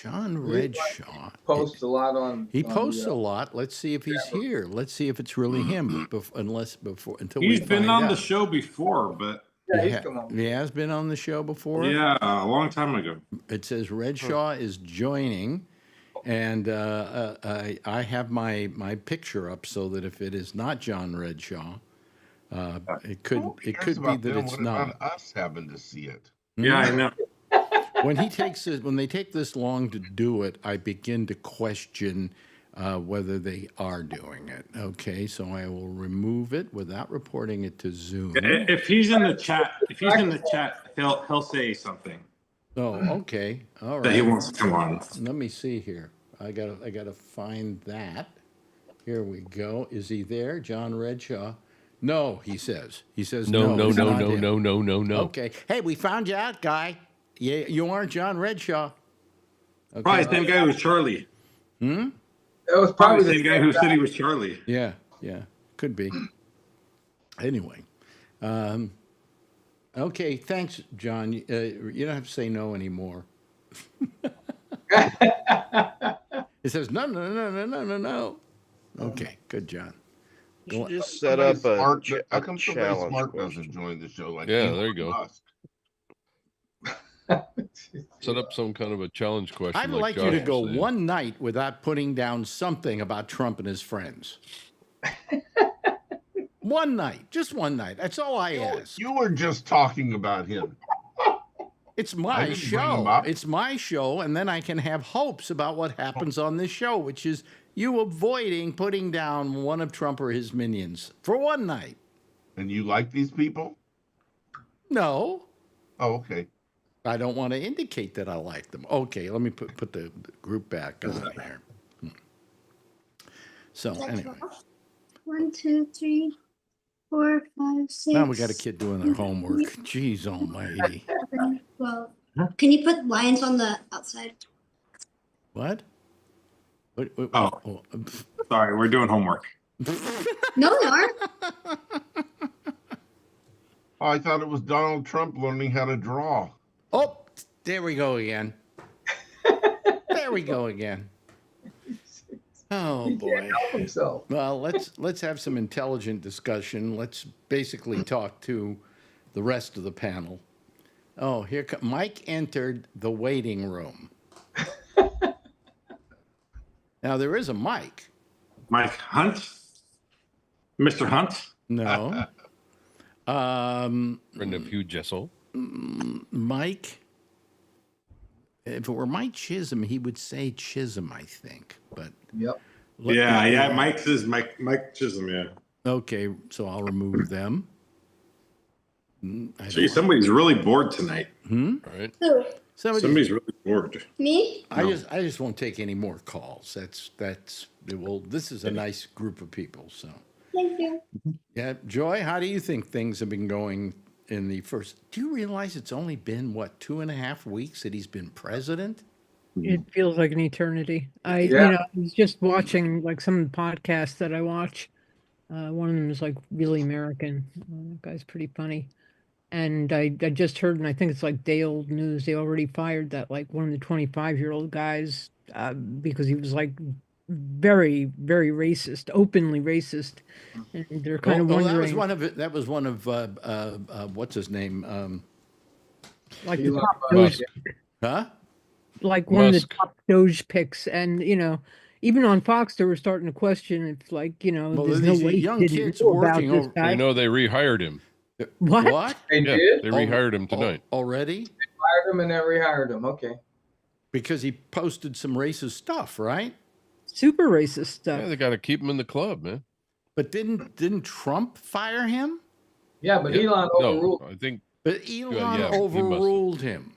John Redshaw Posts a lot on. He posts a lot. Let's see if he's here. Let's see if it's really him. Until He's we been find on out. the show before, but He has been on the show before. yeah, a long time ago. It says Redshaw is joining, and I have my picture up so that if it is not John Redshaw. It could be that it's not us having to see it. Yeah, I know. When they take this long to do it, I begin to question whether they are doing it. Okay, so I will remove it without reporting it to Zoom. If he's in the chat, he'll say something. Oh, okay, all right. That he wants to come on. Let me see here. I gotta find that. Here we go. Is he there, John Redshaw? No, he says. He says no. No. Okay. Hey, we found you out, guy. Yeah, you aren't John Redshaw. Okay. Probably the same guy who was Charlie. That was Probably the same guy who said he was Charlie. Yeah, could be. Anyway, okay. Thanks, John. You don't have to say no anymore. It says no. Okay, good, John. You should just set up a challenge. Smart doesn't join the show. Like Yeah, Elon there you go. Musk. Set up some kind of a challenge question. I'd like you Josh to go was saying. one night without putting down something about Trump and his friends. One night, just one night. That's all I ask. You were just talking about him. It's I my didn't bring him show. up. It's my show, and then I can have hopes about what happens on this show, which is you avoiding putting down one of Trump or his minions for one night. And you like these people? No, Oh, okay. I don't want to indicate that I like them. Okay, let me put the group back on here. So anyway, 1, 2, 3, 4, 5, 6. now we got a kid doing their homework. Jeez almighty. 11, 12. Can you put lions on the outside? What? Oh. Sorry, we're doing homework. No, they aren't. Oh, I thought it was Donald Trump learning how to draw. Oh, there we go again. There we go again. Oh He boy. can't help himself. Well, let's have some intelligent discussion. Let's basically talk to the rest of the panel. Oh, Mike entered the waiting room. Now there is a Mike. Mike Hunt? Mr. Hunt? No. Friend of Hugh Jessel. Mike. If it were Mike Chisholm, he would say Chisholm, I think. But Yep. Yeah. Mike's is Mike Chisholm, yeah. Okay, so I'll remove them. Gee, somebody's really bored tonight. Right. Who? Somebody's really bored. Me? I just won't take any more calls. This is a nice group of people. So Thank you. yeah, Joy, how do you think things have been going in the first? Do you realize it's only been 2.5 weeks that he's been president? It feels like an eternity. I was just watching like some of the podcasts that I watch. One of them is like Really American. That guy's pretty funny. And I just heard, and I think it's like day old news. They already fired that like one of the 25-year-old guys because he was like very, very racist, openly racist. And they're kind of wondering. That was one of what's his name? Like Elon the top Musk. Doge, Huh? like one of the Musk. top Doge picks, and even on Fox they were starting to question if Well, there's no these way he young didn't kids know about working this over- guy. You know they rehired him. What? They Yeah, did? they rehired him tonight. Already? Fired him and then rehired him. Okay. Because he posted some racist stuff, right? Super racist stuff. Yeah, they got to keep him in the club, man. But didn't Trump fire him? Yeah, but Yeah. Elon overruled. No, I think But Elon yeah, he must have. overruled him.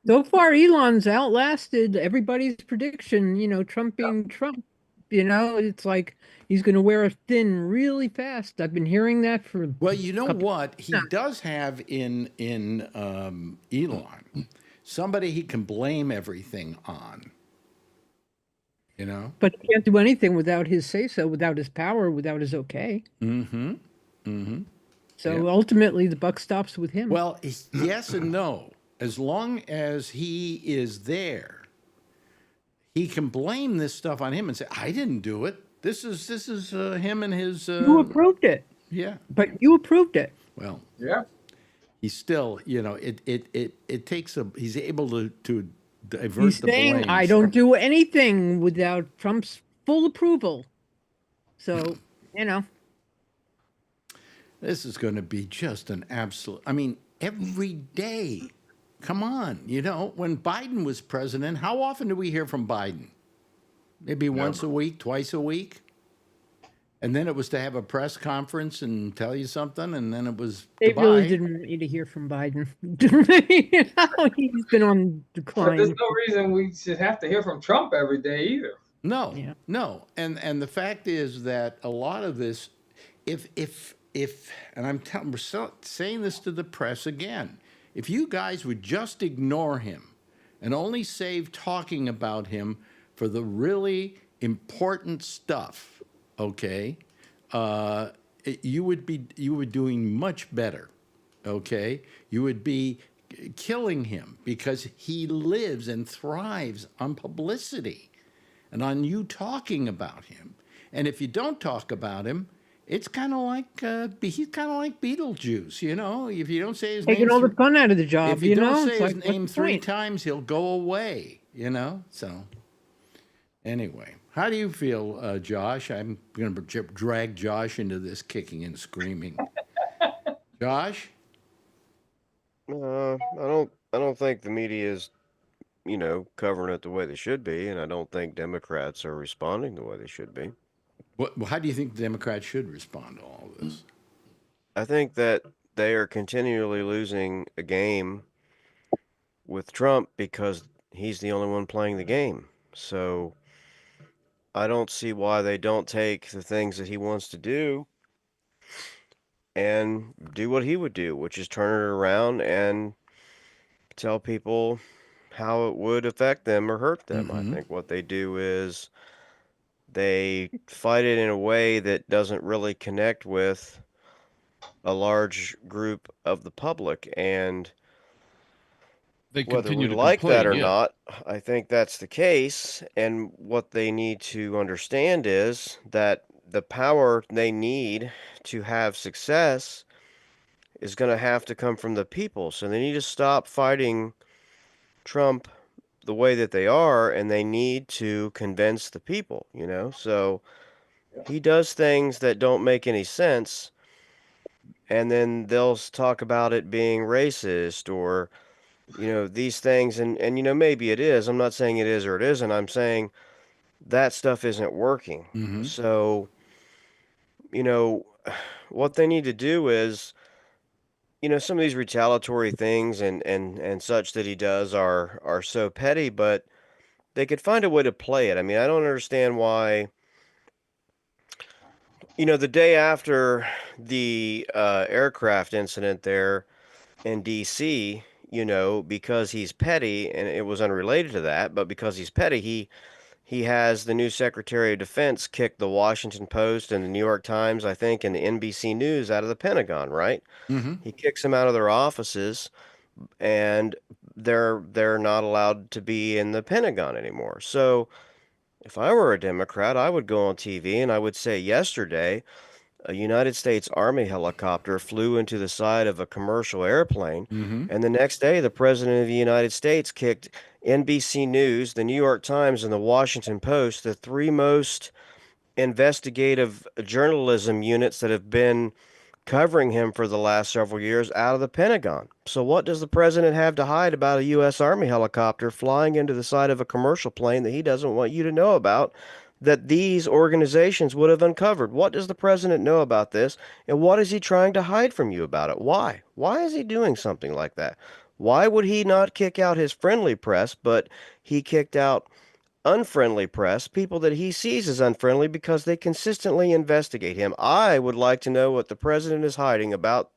So far, Elon's outlasted everybody's prediction. Trump being Trump. It's like he's going to wear us thin really fast. I've been hearing that for. Well, you know what? He does have in Elon somebody he can blame everything on. But he can't do anything without his say-so, without his power, without his okay. Mm-hmm. Mm-hmm. So ultimately, the buck stops with him. Well, yes and no. As long as he is there, he can blame this stuff on him and say, "I didn't do it. This is him and his." You approved it. Yeah. But you approved it. Well. Yeah. He's still, it takes he's able to divert He's the saying, blame. "I don't do anything without Trump's full approval." So, This is going to be just an absolute. I mean, every day. Come on, when Biden was president, how often do we hear from Biden? Maybe once a week, twice a week, and then it was to have a press conference and tell you something, and then it was. they goodbye. really didn't want you to hear from Biden. He's been on But decline. there's no reason we should have to hear from Trump every day either. No, Yeah. no, and the fact is that a lot of this, if and we're saying this to the press again, if you guys would just ignore him and only save talking about him for the really important stuff, okay, you would be doing much better, okay? You would be killing him because he lives and thrives on publicity and on you talking about him. And if you don't talk about him, it's kind of like he's kind of like Beetlejuice, If you don't say his name, Taking all the fun out of the job, if you don't say It's his like, name what's the 3 point? times, he'll go away, So, anyway, how do you feel, Josh? I'm going to drag Josh into this kicking and screaming. Josh? I don't think the media is, covering it the way they should be, and I don't think Democrats are responding the way they should be. How do you think the Democrats should respond to all this? I think that they are continually losing a game with Trump because he's the only one playing the game. So I don't see why they don't take the things that he wants to do and do what he would do, which is turn it around and tell people how it would affect them or hurt them. I think what they do is they fight it in a way that doesn't really connect with a large group of the public. And They whether we continue to like that complain, or yeah. not, I think that's the case. And what they need to understand is that the power they need to have success is going to have to come from the people. So they need to stop fighting Trump the way that they are, and they need to convince the people, So he does things that don't make any sense, and then they'll talk about it being racist or these things, and maybe it is. I'm not saying it is or it isn't. I'm saying that stuff isn't working. So what they need to do is, some of these retaliatory things and such that he does are so petty, but they could find a way to play it. I mean, I don't understand why. The day after the aircraft incident there in D.C., because he's petty, and it was unrelated to that, but because he's petty, he has the new Secretary of Defense kick the Washington Post and the New York Times, I think, and the NBC News out of the Pentagon, right? He kicks them out of their offices, and they're not allowed to be in the Pentagon anymore. So if I were a Democrat, I would go on TV and I would say yesterday a United States Army helicopter flew into the side of a commercial airplane, and the next day the President of the United States kicked NBC News, the New York Times, and the Washington Post, the three most investigative journalism units that have been covering him for the last several years, out of the Pentagon. So what does the president have to hide about a U.S. Army helicopter flying into the side of a commercial plane that he doesn't want you to know about, that these organizations would have uncovered? What does the president know about this, and what is he trying to hide from you about it? Why? Why is he doing something like that? Why would he not kick out his friendly press, but he kicked out unfriendly press, people that he sees as unfriendly, because they consistently investigate him? I would like to know what the president is hiding about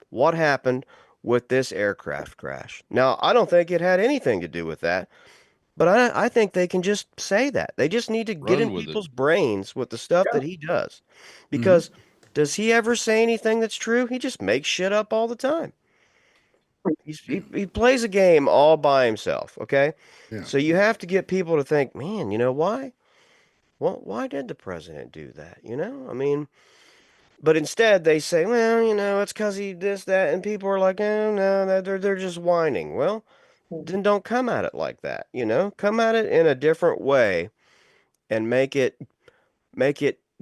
what happened with this aircraft crash. Now, I don't think it had anything to do with that, but I think they can just say that. They just need to get Run in with it. people's brains with the stuff that he does. Because does he ever say anything that's true? He just makes shit up all the time. He plays a game all by himself, okay? Yeah. So you have to get people to think, man, why? Well, why did the president do that? I mean, but instead they say, well, it's because he this, that, and people are like, oh, no, they're just whining. Well, then don't come at it like that, Come at it in a different way and make it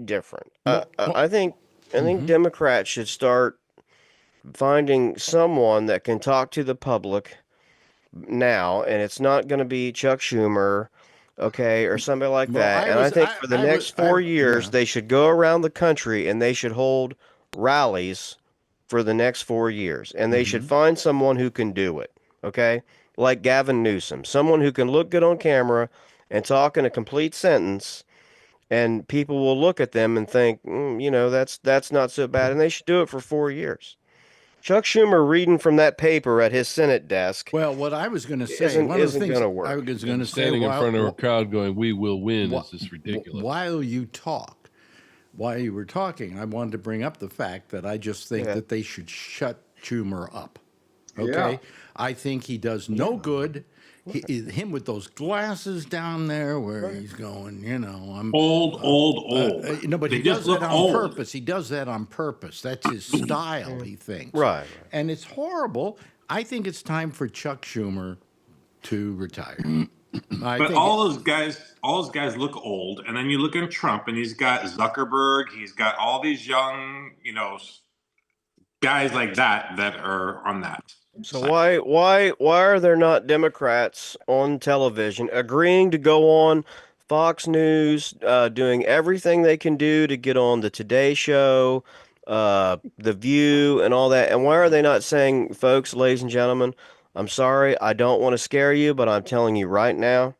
different. I think Democrats should start finding someone that can talk to the public now, and it's not going to be Chuck Schumer, okay, or somebody like that. And I think for the next 4 years, they should go around the country and they should hold rallies for the next 4 years, and they should find someone who can do it, okay, like Gavin Newsom, someone who can look good on camera and talk in a complete sentence, and people will look at them and think, that's not so bad, and they should do it for 4 years. Chuck Schumer reading from that paper at his Senate desk. Well, what I was going to say, isn't one of the things going to work. I was going to say, Standing in front of a crowd going, "We will win," is just ridiculous. While you were talking, I wanted to bring up the fact that I just think that they should shut Schumer up. Okay, Yeah. I think he does no good. Him with those glasses down there, where he's going, I'm old. No, but They he does just look that on old. purpose. He does that on purpose. That's his style. He thinks, Right. and it's horrible. I think it's time for Chuck Schumer to retire. But all those guys look old, and then you look at Trump, and he's got Zuckerberg, he's got all these young, guys like that are on that. So side. why are there not Democrats on television agreeing to go on Fox News, doing everything they can do to get on the Today Show, The View, and all that? And why are they not saying, folks, ladies and gentlemen, I'm sorry, I don't want to scare you, but I'm telling you right now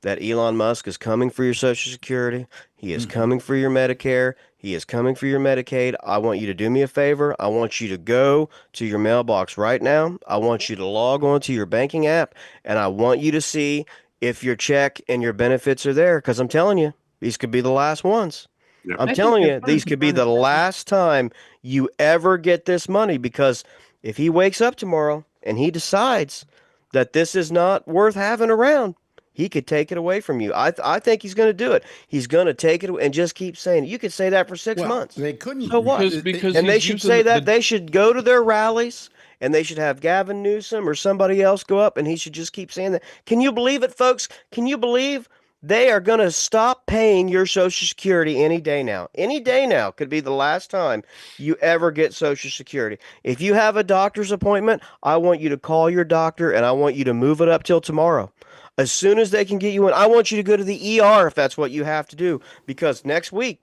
that Elon Musk is coming for your Social Security. He is coming for your Medicare. He is coming for your Medicaid. I want you to do me a favor. I want you to go to your mailbox right now. I want you to log on to your banking app, and I want you to see if your check and your benefits are there, because I'm telling you, these could be the last ones. Yep. I'm I think telling they're you, trying these to could be run the it down. last time you ever get this money, because if he wakes up tomorrow and he decides that this is not worth having around, he could take it away from you. I think he's going to do it. He's going to take it and just keep saying it. You could say that for 6 Well, months. they couldn't. So what? Because And they he's should using say that. the They should go to their rallies, and they should have Gavin Newsom or somebody else go up, and he should just keep saying that. Can you believe it, folks? Can you believe they are going to stop paying your Social Security any day now? Any day now could be the last time you ever get Social Security. If you have a doctor's appointment, I want you to call your doctor, and I want you to move it up till tomorrow. As soon as they can get you in, I want you to go to the ER if that's what you have to do, because next week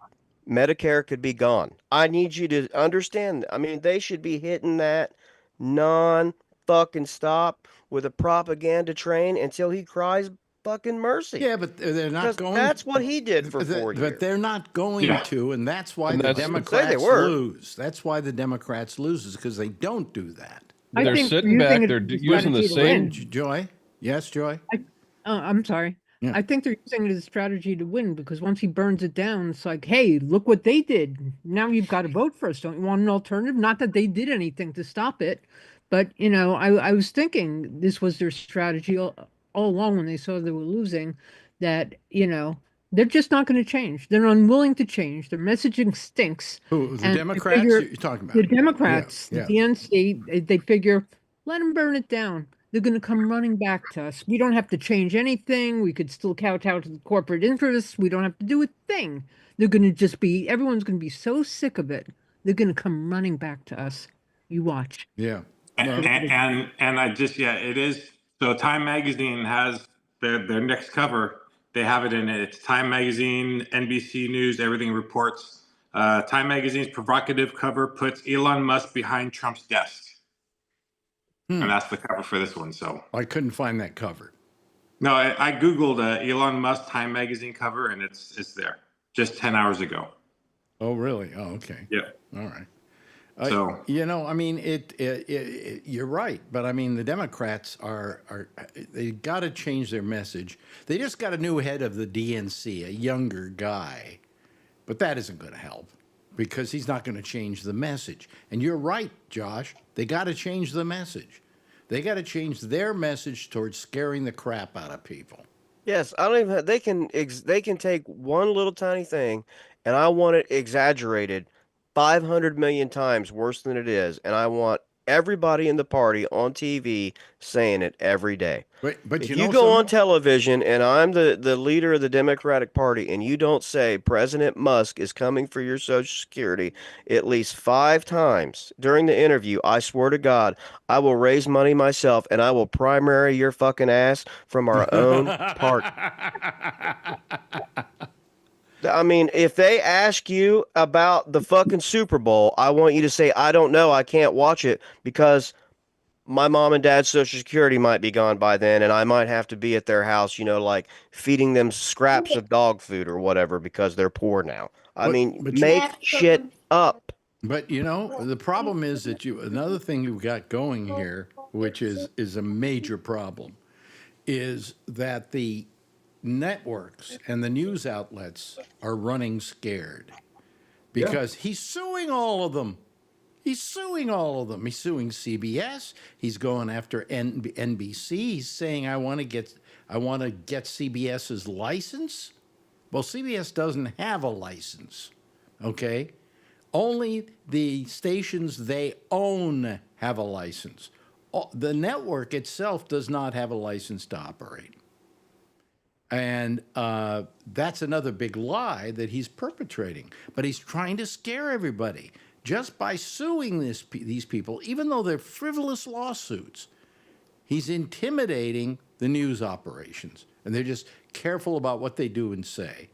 Medicare could be gone. I need you to understand. I mean, they should be hitting that non fucking stop with a propaganda train until he cries fucking mercy. Yeah, but they're not Because going. that's what he did for 4 years. But they're not going Yeah. to, and that's why And the that's- Say they Democrats were. lose. That's why the Democrats lose, is because they don't do that. I they're think sitting using back. it They're as a using the strategy to same. win. Joy? Yes, Joy? I'm sorry. Yeah. I think they're using it as a strategy to win, because once he burns it down, it's like, hey, look what they did. Now you've got to vote for us. Don't you want an alternative? Not that they did anything to stop it, but I was thinking this was their strategy all along when they saw they were losing, that they're just not going to change. They're unwilling to change. Their messaging stinks. Who, the And they Democrats figure- you're talking about? The Democrats, Yeah, the DNC, they figure, let them burn it down. They're going to come running back to us. We don't have to change anything. We could still kowtow to the corporate interests. We don't have to do a thing. They're going to just be, everyone's going to be so sick of it. They're going to come running back to us. You watch. Yeah. And I just, yeah, it is. So Time Magazine has their next cover. They have it in it. It's Time Magazine, NBC News, everything reports. Time Magazine's provocative cover puts Elon Musk behind Trump's desk. And that's the cover for this one. So I couldn't find that cover. no, I Googled Elon Musk Time Magazine cover, and it's there just 10 hours ago. Oh, really? Oh, okay. Yeah. All right. So I mean, you're right, but I mean, the Democrats they got to change their message. They just got a new head of the DNC, a younger guy, but that isn't going to help because he's not going to change the message. And you're right, Josh. They got to change the message. They got to change their message towards scaring the crap out of people. Yes, I don't even. They can take one little tiny thing, and I want it exaggerated 500 million times worse than it is, and I want everybody in the party on TV saying it every day. But If you you know go on something? television and I'm the leader of the Democratic Party and you don't say President Musk is coming for your Social Security at least 5 times during the interview, I swear to God, I will raise money myself and I will primary your fucking ass from our own party. I mean, if they ask you about the fucking Super Bowl, I want you to say, I don't know, I can't watch it because my mom and dad's Social Security might be gone by then, and I might have to be at their house, like feeding them scraps of dog food or whatever because they're poor now. I mean, make shit up. But the problem is that another thing you've got going here, which is a major problem, is that the networks and the news outlets are running scared because he's suing all of them. He's suing all of them. He's suing CBS. He's going after NBC. He's saying, I want to get CBS's license. Well, CBS doesn't have a license. Okay? Only the stations they own have a license. The network itself does not have a license to operate. And that's another big lie that he's perpetrating. But he's trying to scare everybody. just by suing these people, even though they're frivolous lawsuits, he's intimidating the news operations, and they're just careful about what they do and say.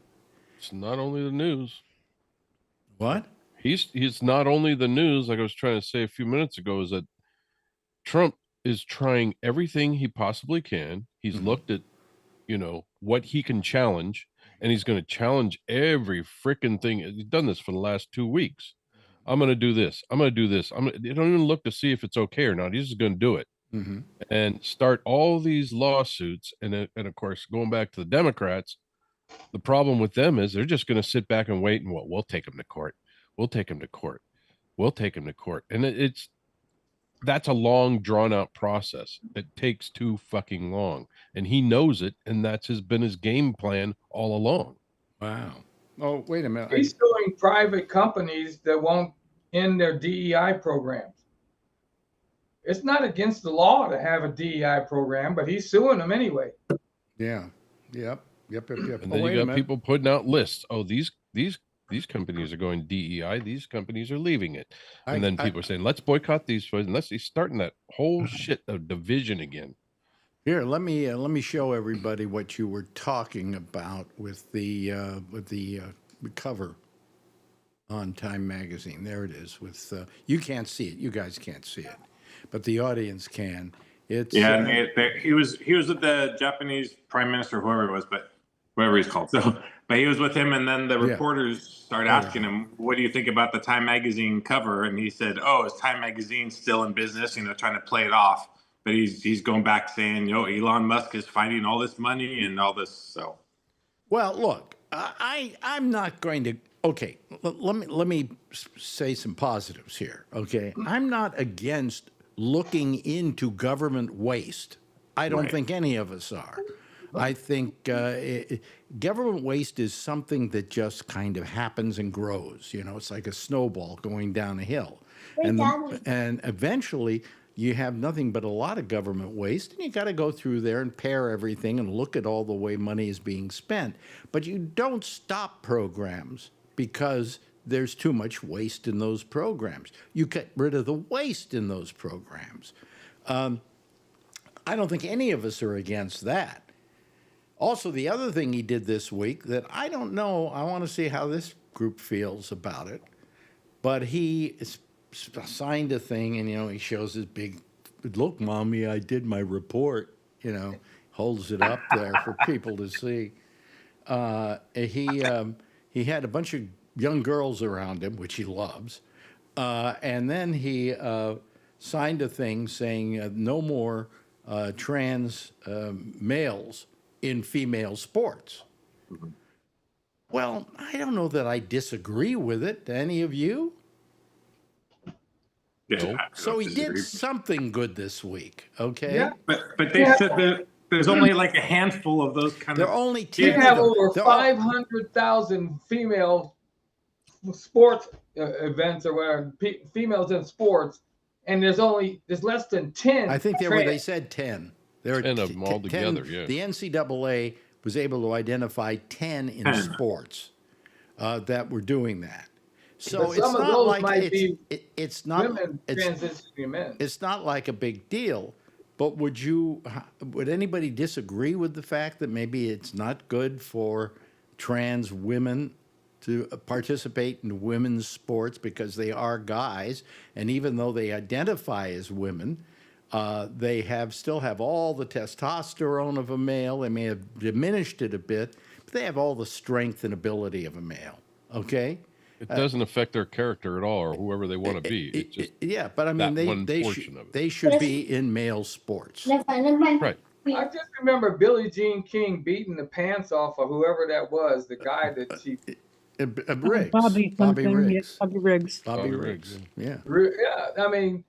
It's not only the news. What? He's not only the news, like I was trying to say a few minutes ago, is that Trump is trying everything he possibly can. He's looked at, what he can challenge, and he's going to challenge every freaking thing. He's done this for the last 2 weeks. I'm going to do this. I'm going to do this. They don't even look to see if it's okay or not. He's just going to do it and start all these lawsuits. And of course, going back to the Democrats, the problem with them is they're just going to sit back and wait and we'll take him to court. We'll take him to court. We'll take him to court. And that's a long, drawn out process. It takes too fucking long, and he knows it. And that's been his game plan all along. Wow. Oh, wait a minute. He's suing private companies that won't end their DEI programs. It's not against the law to have a DEI program, but he's suing them anyway. Yeah. Yep. And then you got people putting out lists. Oh, these companies are going DEI. These companies are leaving it. And then people are saying, let's boycott these. And he's starting that whole shit of division again. Here, let me show everybody what you were talking about with the cover on Time Magazine. There it is. With you can't see it. You guys can't see it, but the audience can. It's he was with the Japanese Prime Minister, whoever it was, but whatever he's called. So, but he was with him, and then the reporters started asking him, "What do you think about the Time Magazine cover?" And he said, "Oh, is Time Magazine still in business? Trying to play it off." But he's going back saying, Elon Musk is finding all this money and all this. So, well, look, I'm not going to. Okay, let me say some positives here. Okay, I'm not against looking into government waste. I don't think any of us are. I think government waste is something that just kind of happens and grows. It's like a snowball going down a hill, and eventually you have nothing but a lot of government waste, and you got to go through there and pare everything and look at all the way money is being spent. But you don't stop programs because there's too much waste in those programs. You get rid of the waste in those programs. I don't think any of us are against that. Also, the other thing he did this week that I don't know, I want to see how this group feels about it, but he signed a thing, and he shows his big, look, Mommy, I did my report. Holds it up there for people to see. He had a bunch of young girls around him, which he loves, and then he signed a thing saying no more trans males in female sports. Well, I don't know that I disagree with it. Any of you? yeah. So he did something good this week, okay? Yeah. But they said that there's only like a handful of those kind There of. are only 10 You of have them. over They're all- 500,000 female sports events or whatever, females in sports, and there's less than 10. I think they said 10. There are 10 of them all together, yeah. The NCAA was able to identify 10 in sports that were doing that. So But it's some of not those like might be it's not women transitioning to men. it's not like a big deal. But would anybody disagree with the fact that maybe it's not good for trans women to participate in women's sports because they are guys, and even though they identify as women, they still have all the testosterone of a male. They may have diminished it a bit, but they have all the strength and ability of a male. Okay. It doesn't affect their character at all, or whoever they want to be. It's just but I mean, they should be in male sports. right. I just remember Billie Jean King beating the pants off of whoever that was, the guy that she. Riggs. Bobby Riggs. Riggs. Bobby Riggs. Yeah. Yeah, I mean.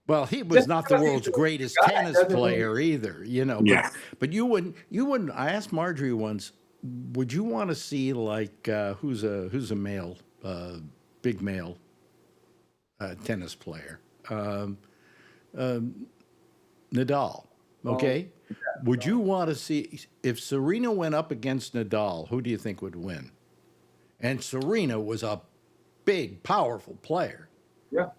Well, he was not the world's greatest tennis player either, Yeah. But you wouldn't. I asked Marjorie once, would you want to see like who's a male, big male tennis player? Nadal. Okay. Would you want to see if Serena went up against Nadal? Who do you think would win? And Serena was a big, powerful player. Yeah.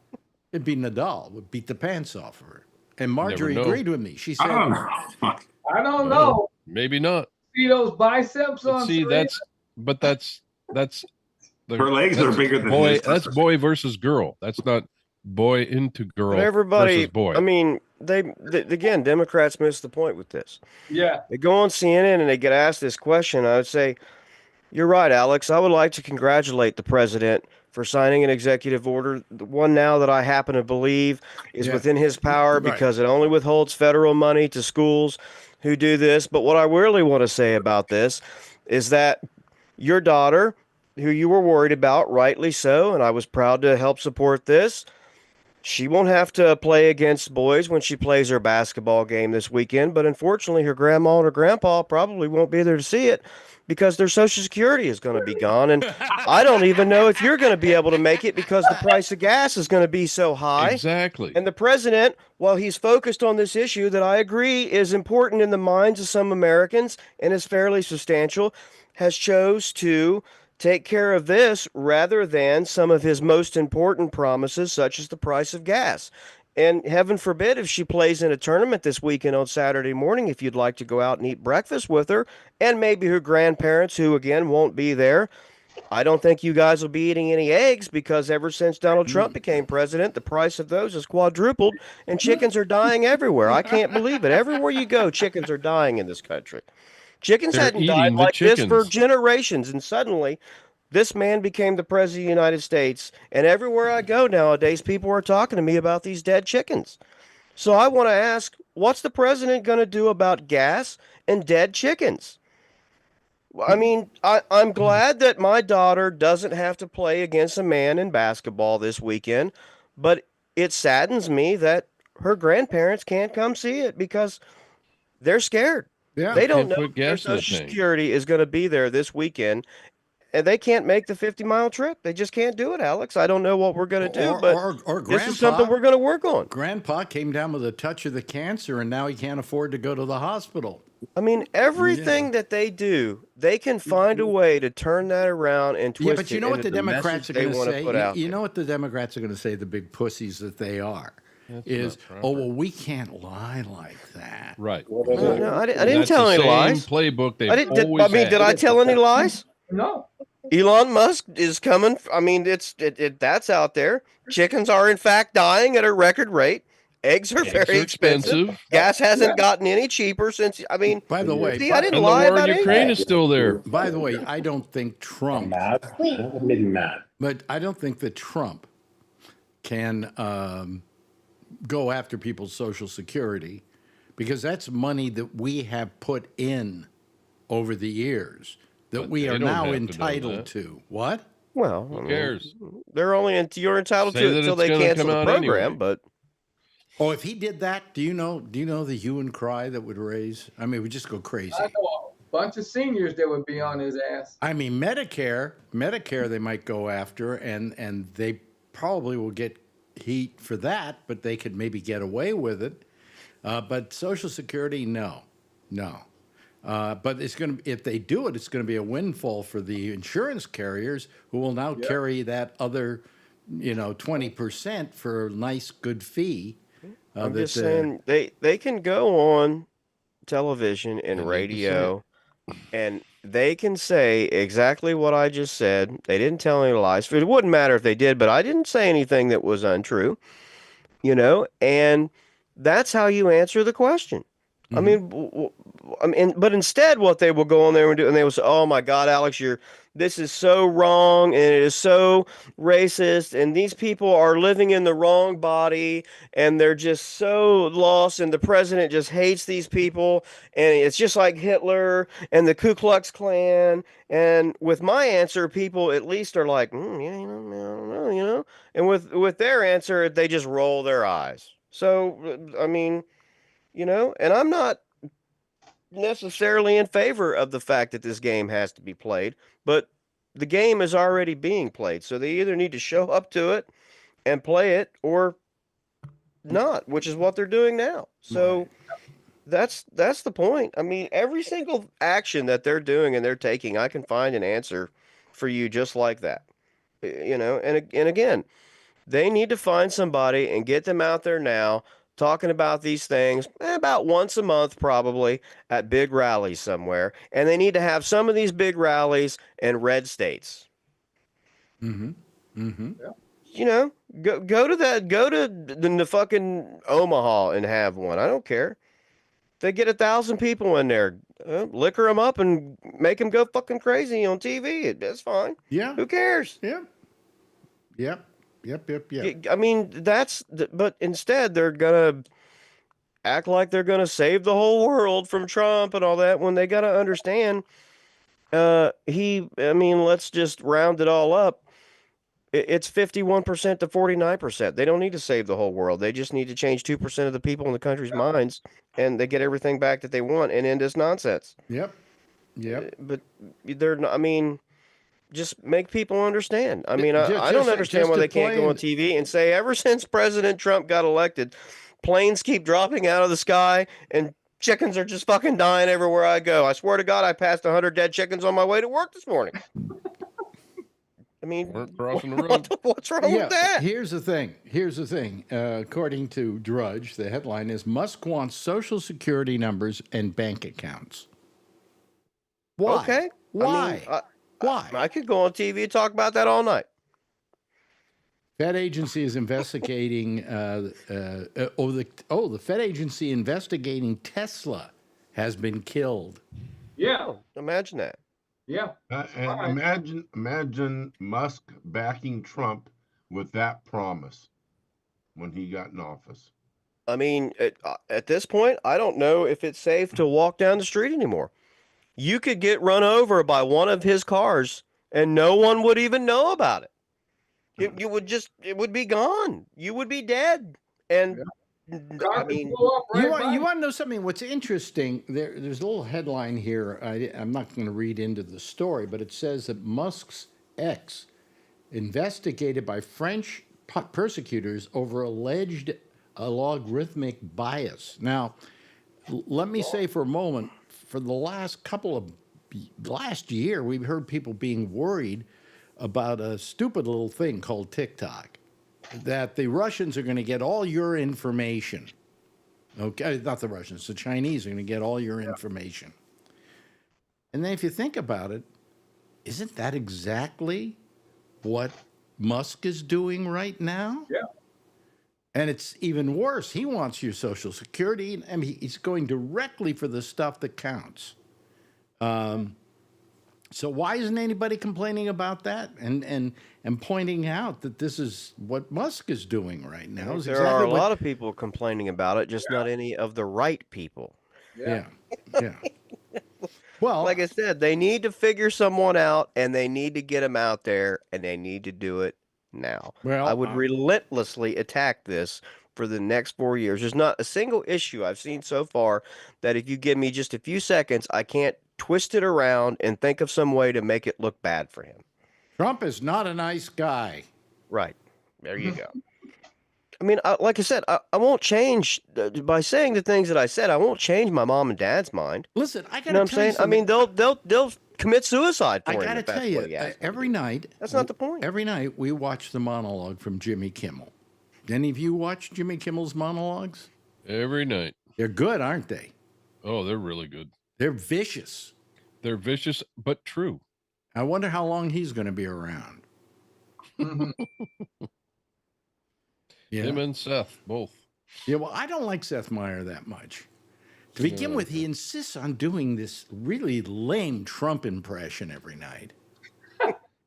It'd be Nadal would beat the pants off of her. And Marjorie know. agreed with me. She I said, don't know. I don't know. Maybe not. See those biceps But on see, Serena? that's Her legs are that's bigger than boy. his. That's boy versus girl. That's not boy into girl But everybody, versus boy. I mean, they again, Democrats miss the point with this. Yeah. They go on CNN and they get asked this question. I would say, you're right, Alex. I would like to congratulate the president for signing an executive order, the one now that I happen to believe is within his power because it only withholds federal money to schools who do this. But what I really want to say about this is that your daughter, who you were worried about, rightly so, and I was proud to help support this, she won't have to play against boys when she plays her basketball game this weekend, but unfortunately her grandma and her grandpa probably won't be there to see it because their Social Security is going to be gone. And I don't even know if you're going to be able to make it because the price of gas is going to be so high. Exactly. And the president, while he's focused on this issue that I agree is important in the minds of some Americans and is fairly substantial, has chose to take care of this rather than some of his most important promises, such as the price of gas. And heaven forbid if she plays in a tournament this weekend on Saturday morning, if you'd like to go out and eat breakfast with her, and maybe her grandparents, who again won't be there. I don't think you guys will be eating any eggs because ever since Donald Trump became president, the price of those has quadrupled and chickens are dying everywhere. I can't believe it. Everywhere you go, chickens are dying in this country. Chickens They're hadn't eating died the like this for chickens. generations, and suddenly this man became the president of the United States, and everywhere I go nowadays, people are talking to me about these dead chickens. So I want to ask, what's the president going to do about gas and dead chickens? I mean, I'm glad that my daughter doesn't have to play against a man in basketball this weekend, but it saddens me that her grandparents can't come see it because they're scared. Yeah. They don't Can't know put if their gas in the Social tank. Security is going to be there this weekend, and they can't make the 50-mile trip. They just can't do it, Alex. I don't know what we're going to do, but this is something we're going to work on. Grandpa came down with a touch of the cancer, and now he can't afford to go to the hospital. I mean, everything that they do, they can find a way to turn that around and twist it. Yeah, but you know what the Democrats are going to say? You There. know what the Democrats are going to say, the big pussies that they are, That's is, not proper. oh, well, we can't lie like that. Right. No, I didn't That's tell the any same lies. playbook they've I didn't. always Did had. I tell any lies? No. Elon Musk is coming. I mean, that's out there. Chickens are in fact dying at a record rate. Eggs are Eggs very are expensive. Gas hasn't gotten any cheaper since. I mean, By the way, see, I didn't And the lie war in about Ukraine anything. is still there. by the way, I don't think Trump, That made me mad. but I don't think that Trump can go after people's Social Security because that's money that we have put in over the years that But we they are don't now have to know entitled that. to. What? Well, Who cares? You're entitled Say to it that until it's they gonna cancel come the out program. anyway. But Oh, if he did that, do you know the hue and cry that would raise? I mean, it would just go crazy. I know a bunch of seniors that would be on his ass. I mean, Medicare, they might go after, and they probably will get heat for that, but they could maybe get away with it. But Social Security, no. But it's going to, if they do it, it's going to be a windfall for the insurance carriers who will now carry that other, 20% for a nice, good fee. I'm just saying they can go on television and radio and they can say exactly what I just said. They didn't tell any lies. It wouldn't matter if they did, but I didn't say anything that was untrue, and that's how you answer the question. I mean, but instead, what they will go on there and do, and they will say, "Oh my God, Alex, this is so wrong, and it is so racist, and these people are living in the wrong body, and they're just so lost, and the president just hates these people, and it's just like Hitler and the Ku Klux Klan." And with my answer, people at least are like, yeah, I don't know, and with their answer, they just roll their eyes. So, I mean. And I'm not necessarily in favor of the fact that this game has to be played, but the game is already being played. So they either need to show up to it and play it or not, which is what they're doing now. So that's the point. I mean, every single action that they're doing and they're taking, I can find an answer for you just like that. You know, and again, they need to find somebody and get them out there now talking about these things about once a month, probably at big rallies somewhere. And they need to have some of these big rallies in red states. Mm-hmm. Mm-hmm. Yeah. You know, go to the fucking Omaha and have one. I don't care. They get 1,000 people in there, liquor them up and make them go fucking crazy on TV. That's fine. Yeah. Who cares? Yep. Yep. Yep. I mean, but instead they're gonna act like they're gonna save the whole world from Trump and all that when they gotta understand. I mean, let's just round it all up. It's 51% to 49%. They don't need to save the whole world. They just need to change 2% of the people in the country's minds, and they get everything back that they want and end this nonsense. Yep. Yep. But they're not. I mean, just make people understand. I mean, Just- I don't just- understand just why to they can't go play on TV and say, ever since President Trump got elected, planes keep dropping out of the sky and chickens are just fucking dying everywhere I go. I swear to God, I passed 100 dead chickens on my way to work this morning. I mean, We're crossing the road. what's wrong with that? Here's the thing. According to Drudge, the headline is Musk wants Social Security numbers and bank accounts. Why? Okay. Why? Why? I could go on TV and talk about that all night. Fed agency is investigating. The Fed agency investigating Tesla has been killed. Yeah. Oh, imagine that. Yeah. And imagine Musk backing Trump with that promise when he got in office. I mean, at this point, I don't know if it's safe to walk down the street anymore. You could get run over by one of his cars and no one would even know about it. It would be gone. You would be dead. And I mean, You want to know something? What's interesting? There's a little headline here. I'm not going to read into the story, but it says that Musk's ex investigated by French persecutors over alleged logarithmic bias. Now, let me say for a moment, for the last year, we've heard people being worried about a stupid little thing called TikTok, that the Russians are going to get all your information. Okay, not the Russians, the Chinese are going to get all your information. And then if you think about it, isn't that exactly what Musk is doing right now? Yeah. And it's even worse. He wants your Social Security, and he's going directly for the stuff that counts. So why isn't anybody complaining about that and pointing out that this is what Musk is doing right now? There are a lot of people complaining about it, just not any of the right people. Yeah. Well, like I said, they need to figure someone out, and they need to get them out there, and they need to do it now. Well, I would relentlessly attack this for the next 4 years. There's not a single issue I've seen so far that if you give me just a few seconds, I can't twist it around and think of some way to make it look bad for him. Trump is not a nice guy. Right. There you go. I mean, like I said, I won't change by saying the things that I said. I won't change my mom and dad's mind. Listen, I got to you know what I'm saying. I mean, they'll commit suicide for him. I got to if that's tell you, what he asks every them to do. night. That's not the point. Every night we watch the monologue from Jimmy Kimmel. Any of you watch Jimmy Kimmel's monologues? Every night. They're good, aren't they? Oh, they're really good. They're vicious. They're vicious, but true. I wonder how long he's going to be around. Yeah. Him and Seth, both. Yeah, well, I don't like Seth Meyer that much. To begin with, he insists on doing this really lame Trump impression every night.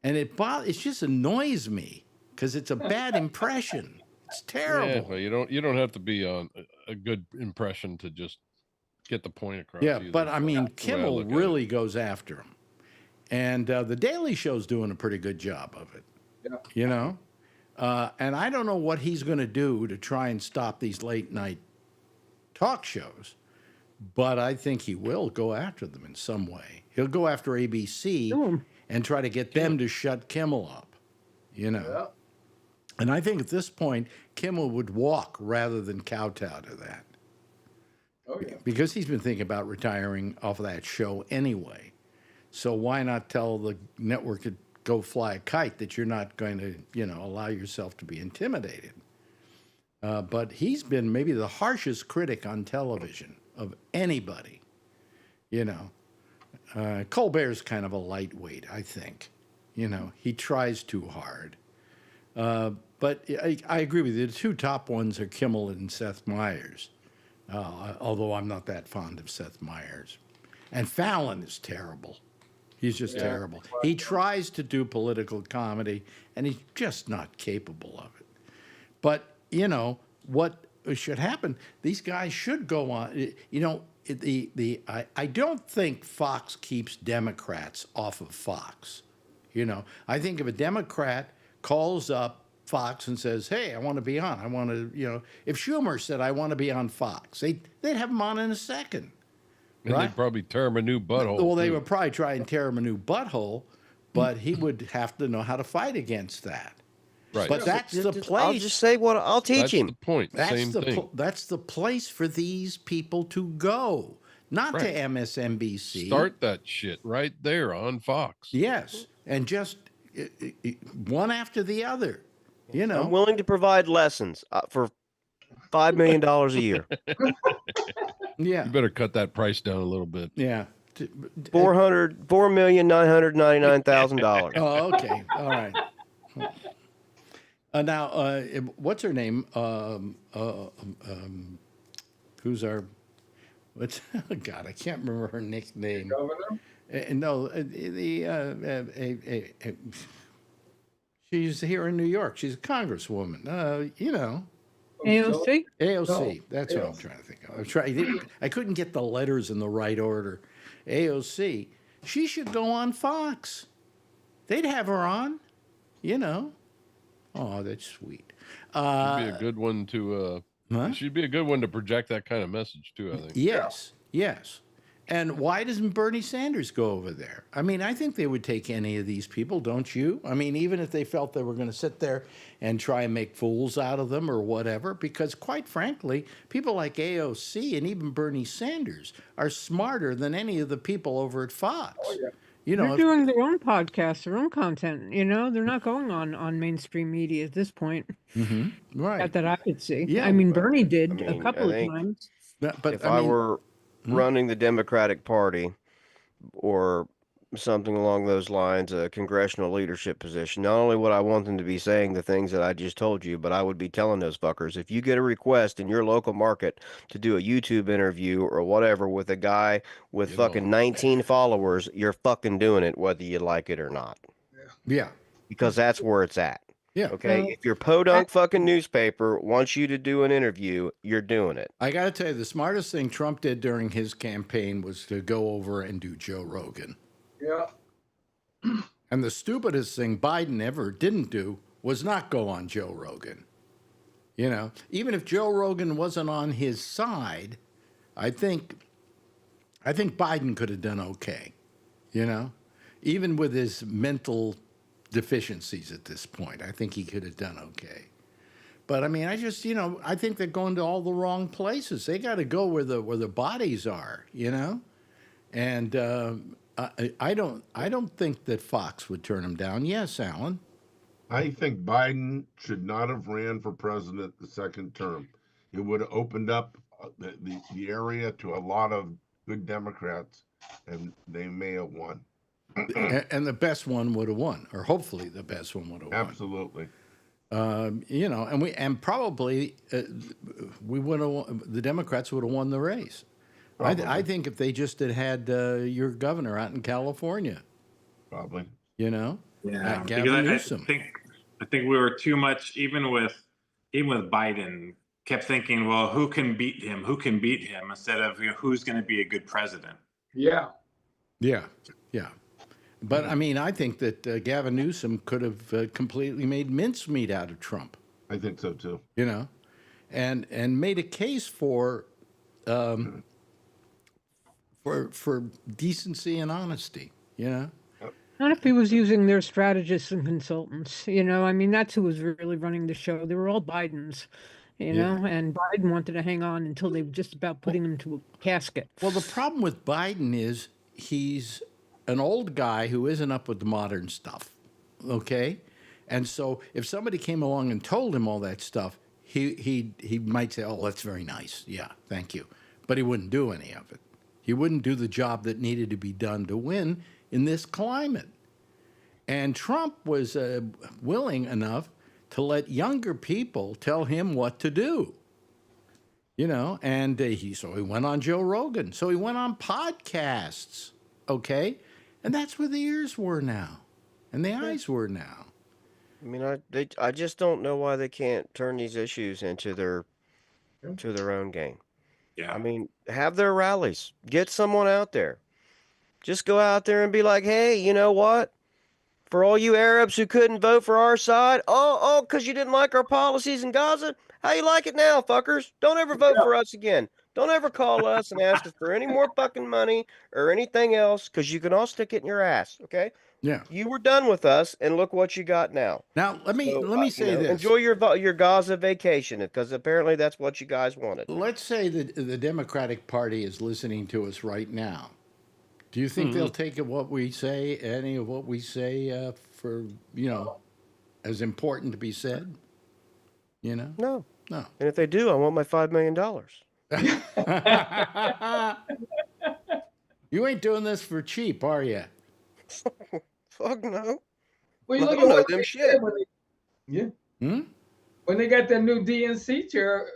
And it just annoys me because it's a bad impression. It's terrible. Yeah, well, you don't have to be on a good impression to just get the point across. Yeah, either. but I mean, That's the way I Kimmel look at really goes after him. And The Daily Show's doing a pretty good job of it. Yeah. You know? And I don't know what he's going to do to try and stop these late night talk shows, but I think he will go after them in some way. He'll go after ABC and try to get them to shut Kimmel up, you know? Yeah. And I think at this point, Kimmel would walk rather than kowtow to that. Oh, yeah. Because he's been thinking about retiring off of that show anyway. So why not tell the network to go fly a kite that you're not going to, allow yourself to be intimidated. But he's been maybe the harshest critic on television of anybody. Colbert's kind of a lightweight, I think. He tries too hard. But I agree with you. The two top ones are Kimmel and Seth Meyers, although I'm not that fond of Seth Meyers. And Fallon is terrible. He's just terrible. He tries to do political comedy, and he's just not capable of it. But, what should happen, these guys should go on. I don't think Fox keeps Democrats off of Fox. I think if a Democrat calls up Fox and says, hey, I want to be on, I want to, if Schumer said, I want to be on Fox, they'd have him on in a second. And right? they'd probably tear him a new butthole. Well, they too. would probably try and tear him a new butthole, but he would have to know how to fight against that. Right. But that's the place. I'll just say what I'll teach That's him. the point. Same thing. That's the place for these people to go, not to MSNBC. Start that shit right there on Fox. Yes, and just one after the other. I'm willing to provide lessons for $5 million a year. Yeah, Uh, You better cut that price down a little bit. yeah. $4,999,000. Oh, okay, all right. Now, what's her name? Who's our? What's God? I can't remember her nickname. Governor? No, she's here in New York. She's a congresswoman. AOC? AOC. That's what I'm trying to think of. I couldn't get the letters in the right order. AOC. She should go on Fox. They'd have her on. Oh, that's sweet. She'd be a good one to. She'd be a good one to project that kind of message too. I think. Yes. And why doesn't Bernie Sanders go over there? I mean, I think they would take any of these people, don't you? I mean, even if they felt they were going to sit there and try and make fools out of them or whatever, because quite frankly, people like AOC and even Bernie Sanders are smarter than any of the people over at Fox. Oh, yeah. They're doing their own podcasts, their own content. They're not going on mainstream media at this point. Right. Not that I could see. Yeah, I mean, Bernie did I mean, a couple I of think times. But if I were running the Democratic Party or something along those lines, a congressional leadership position, not only would I want them to be saying the things that I just told you, but I would be telling those fuckers, if you get a request in your local market to do a YouTube interview or whatever with a guy with fucking 19 followers, you're fucking doing it whether you like it or not. Yeah. Because that's where it's at. Yeah. Okay. If your podunk fucking newspaper wants you to do an interview, you're doing it. I got to tell you, the smartest thing Trump did during his campaign was to go over and do Joe Rogan. Yeah. And the stupidest thing Biden ever didn't do was not go on Joe Rogan. Even if Joe Rogan wasn't on his side, I think Biden could have done okay. Even with his mental deficiencies at this point, I think he could have done okay. But I mean, I just, I think they're going to all the wrong places. They got to go where the bodies are, And I don't think that Fox would turn him down. Yes, Alan. I think Biden should not have ran for president the second term. It would have opened up the area to a lot of good Democrats, and they may have won. And the best one would have won, or hopefully the best one would have won. Absolutely. And probably we would have. The Democrats would have won the race. I think if they just had your governor out in California, probably. Yeah, Gavin Newsom. I think we were too much, even with Biden, kept thinking, well, who can beat him? Who can beat him? Instead of who's going to be a good president. Yeah. But I mean, I think that Gavin Newsom could have completely made mincemeat out of Trump. I think so too. And made a case for decency and honesty. Not if he was using their strategists and consultants. I mean, that's who was really running the show. They were all Bidens. And Biden wanted to hang on until they were just about putting him to a casket. Well, the problem with Biden is he's an old guy who isn't up with the modern stuff. okay? And so if somebody came along and told him all that stuff, he might say, oh, that's very nice. Yeah, thank you. But he wouldn't do any of it. He wouldn't do the job that needed to be done to win in this climate. And Trump was willing enough to let younger people tell him what to do. You know, and so he went on Joe Rogan. So he went on podcasts, okay? And that's where the ears were now, and the eyes were now. I mean, I just don't know why they can't turn these issues into their own game. Yeah. I mean, have their rallies. Get someone out there. Just go out there and be like, hey, you know what? For all you Arabs who couldn't vote for our side, because you didn't like our policies in Gaza, how you like it now, fuckers? Don't ever vote for us again. Don't ever call us and ask us for any more fucking money or anything else, because you can all stick it in your ass, okay? Yeah. You were done with us, and look what you got now. Now, let me say this. Enjoy your Gaza vacation, because apparently that's what you guys wanted. Let's say that the Democratic Party is listening to us right now. Do you think they'll take what we say, any of what we say, for, as important to be said? You know? No. No. And if they do, I want my $5 million. You ain't doing this for cheap, are you? Fuck no. Well, you I look don't at know what them they shit. did when they got that new DNC chair.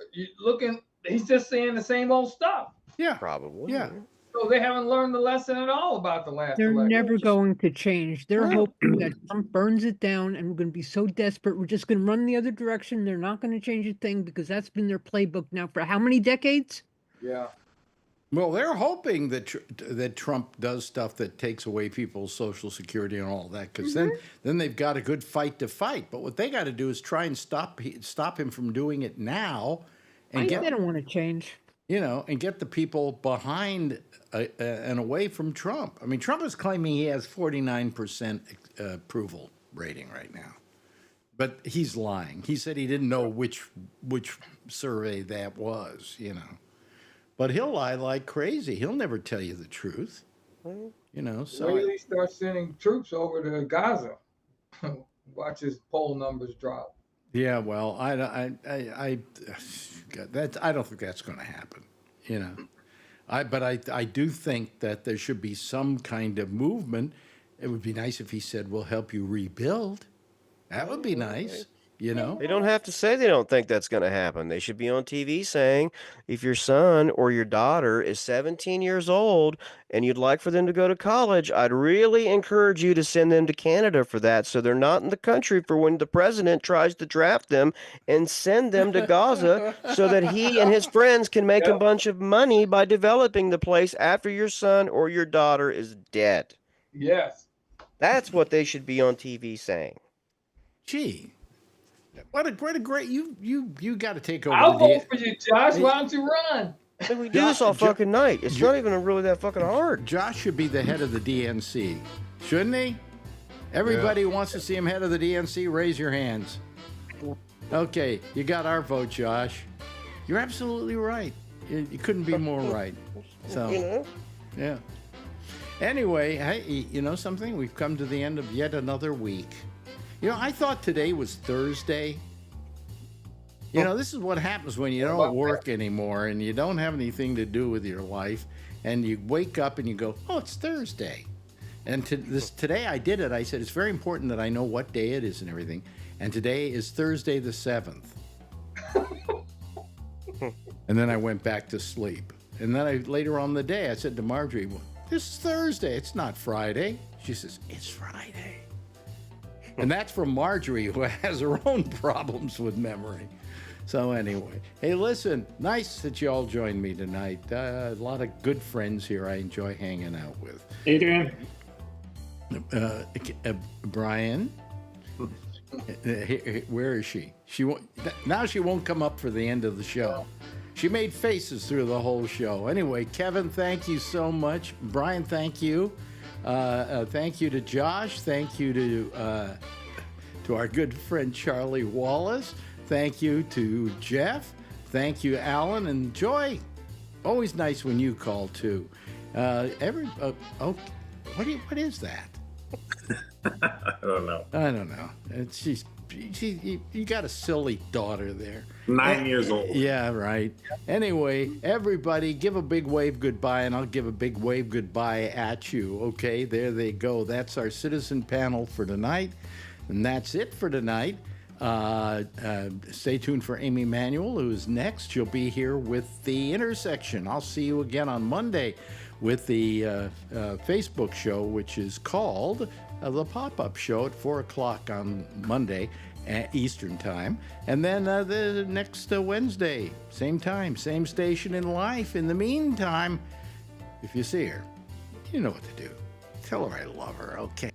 He's just saying the same old stuff. Yeah. Probably. Yeah. So they haven't learned the lesson at all about the last They're election. never going to change. They're hoping that Trump burns it down, and we're going to be so desperate. We're just going to run the other direction. They're not going to change a thing because that's been their playbook now for how many decades? Yeah. Well, they're hoping that Trump does stuff that takes away people's Social Security and all that, because then they've got a good fight to fight. But what they got to do is try and stop him from doing it now, and They don't want to change. And get the people behind and away from Trump. I mean, Trump is claiming he has 49% approval rating right now, but he's lying. He said he didn't know which survey that was, But he'll lie like crazy. He'll never tell you the truth, So Wait till he starts sending troops over to Gaza. Watch his poll numbers drop. Yeah, well, I don't think that's going to happen, But I do think that there should be some kind of movement. It would be nice if he said, "We'll help you rebuild." That would be nice, They don't have to say they don't think that's going to happen. They should be on TV saying, if your son or your daughter is 17 years old and you'd like for them to go to college, I'd really encourage you to send them to Canada for that, so they're not in the country for when the president tries to draft them, and send them to Gaza so that he and his friends can make a bunch of money by developing the place after your son or your daughter is dead. Yes. That's what they should be on TV saying. Gee. What a great you got to take over. I'll vote for you, Josh. Why don't you run? We do this all fucking night. It's not even really that fucking hard. Josh should be the head of the DNC, shouldn't he? Everybody wants to see him head of the DNC. Raise your hands. Okay, you got our vote, Josh. You're absolutely right. You couldn't be more right. So, yeah. Anyway, hey, you know something? We've come to the end of yet another week. I thought today was Thursday. This is what happens when you don't work anymore and you don't have anything to do with your life, and you wake up and you go, oh, it's Thursday. And today I did it. I said, it's very important that I know what day it is and everything. And today is Thursday the 7th. And then I went back to sleep. And then later on in the day, I said to Marjorie, well, this is Thursday. It's not Friday. She says, it's Friday. And that's from Marjorie, who has her own problems with memory. So anyway, hey, listen, nice that you all joined me tonight. A lot of good friends here I enjoy hanging out with. Adrian? Brian? Where is she? Now she won't come up for the end of the show. She made faces through the whole show. Anyway, Kevin, thank you so much. Brian, thank you. Thank you to Josh. Thank you to our good friend Charlie Wallace. Thank you to Jeff. Thank you, Alan and Joy. Always nice when you call too. What is that? I don't know. I don't know. You got a silly daughter there. 9 years old. Yeah, right. Anyway, everybody give a big wave goodbye, and I'll give a big wave goodbye at you. Okay, there they go. That's our citizen panel for tonight. And that's it for tonight. Stay tuned for Amy Manuel, who's next. She'll be here with The Intersection. I'll see you again on Monday with the Facebook show, which is called The Pop-Up Show at 4 o'clock on Monday Eastern Time. And then the next Wednesday, same time, same station in life. In the meantime, if you see her, you know what to do. Tell her I love her, okay?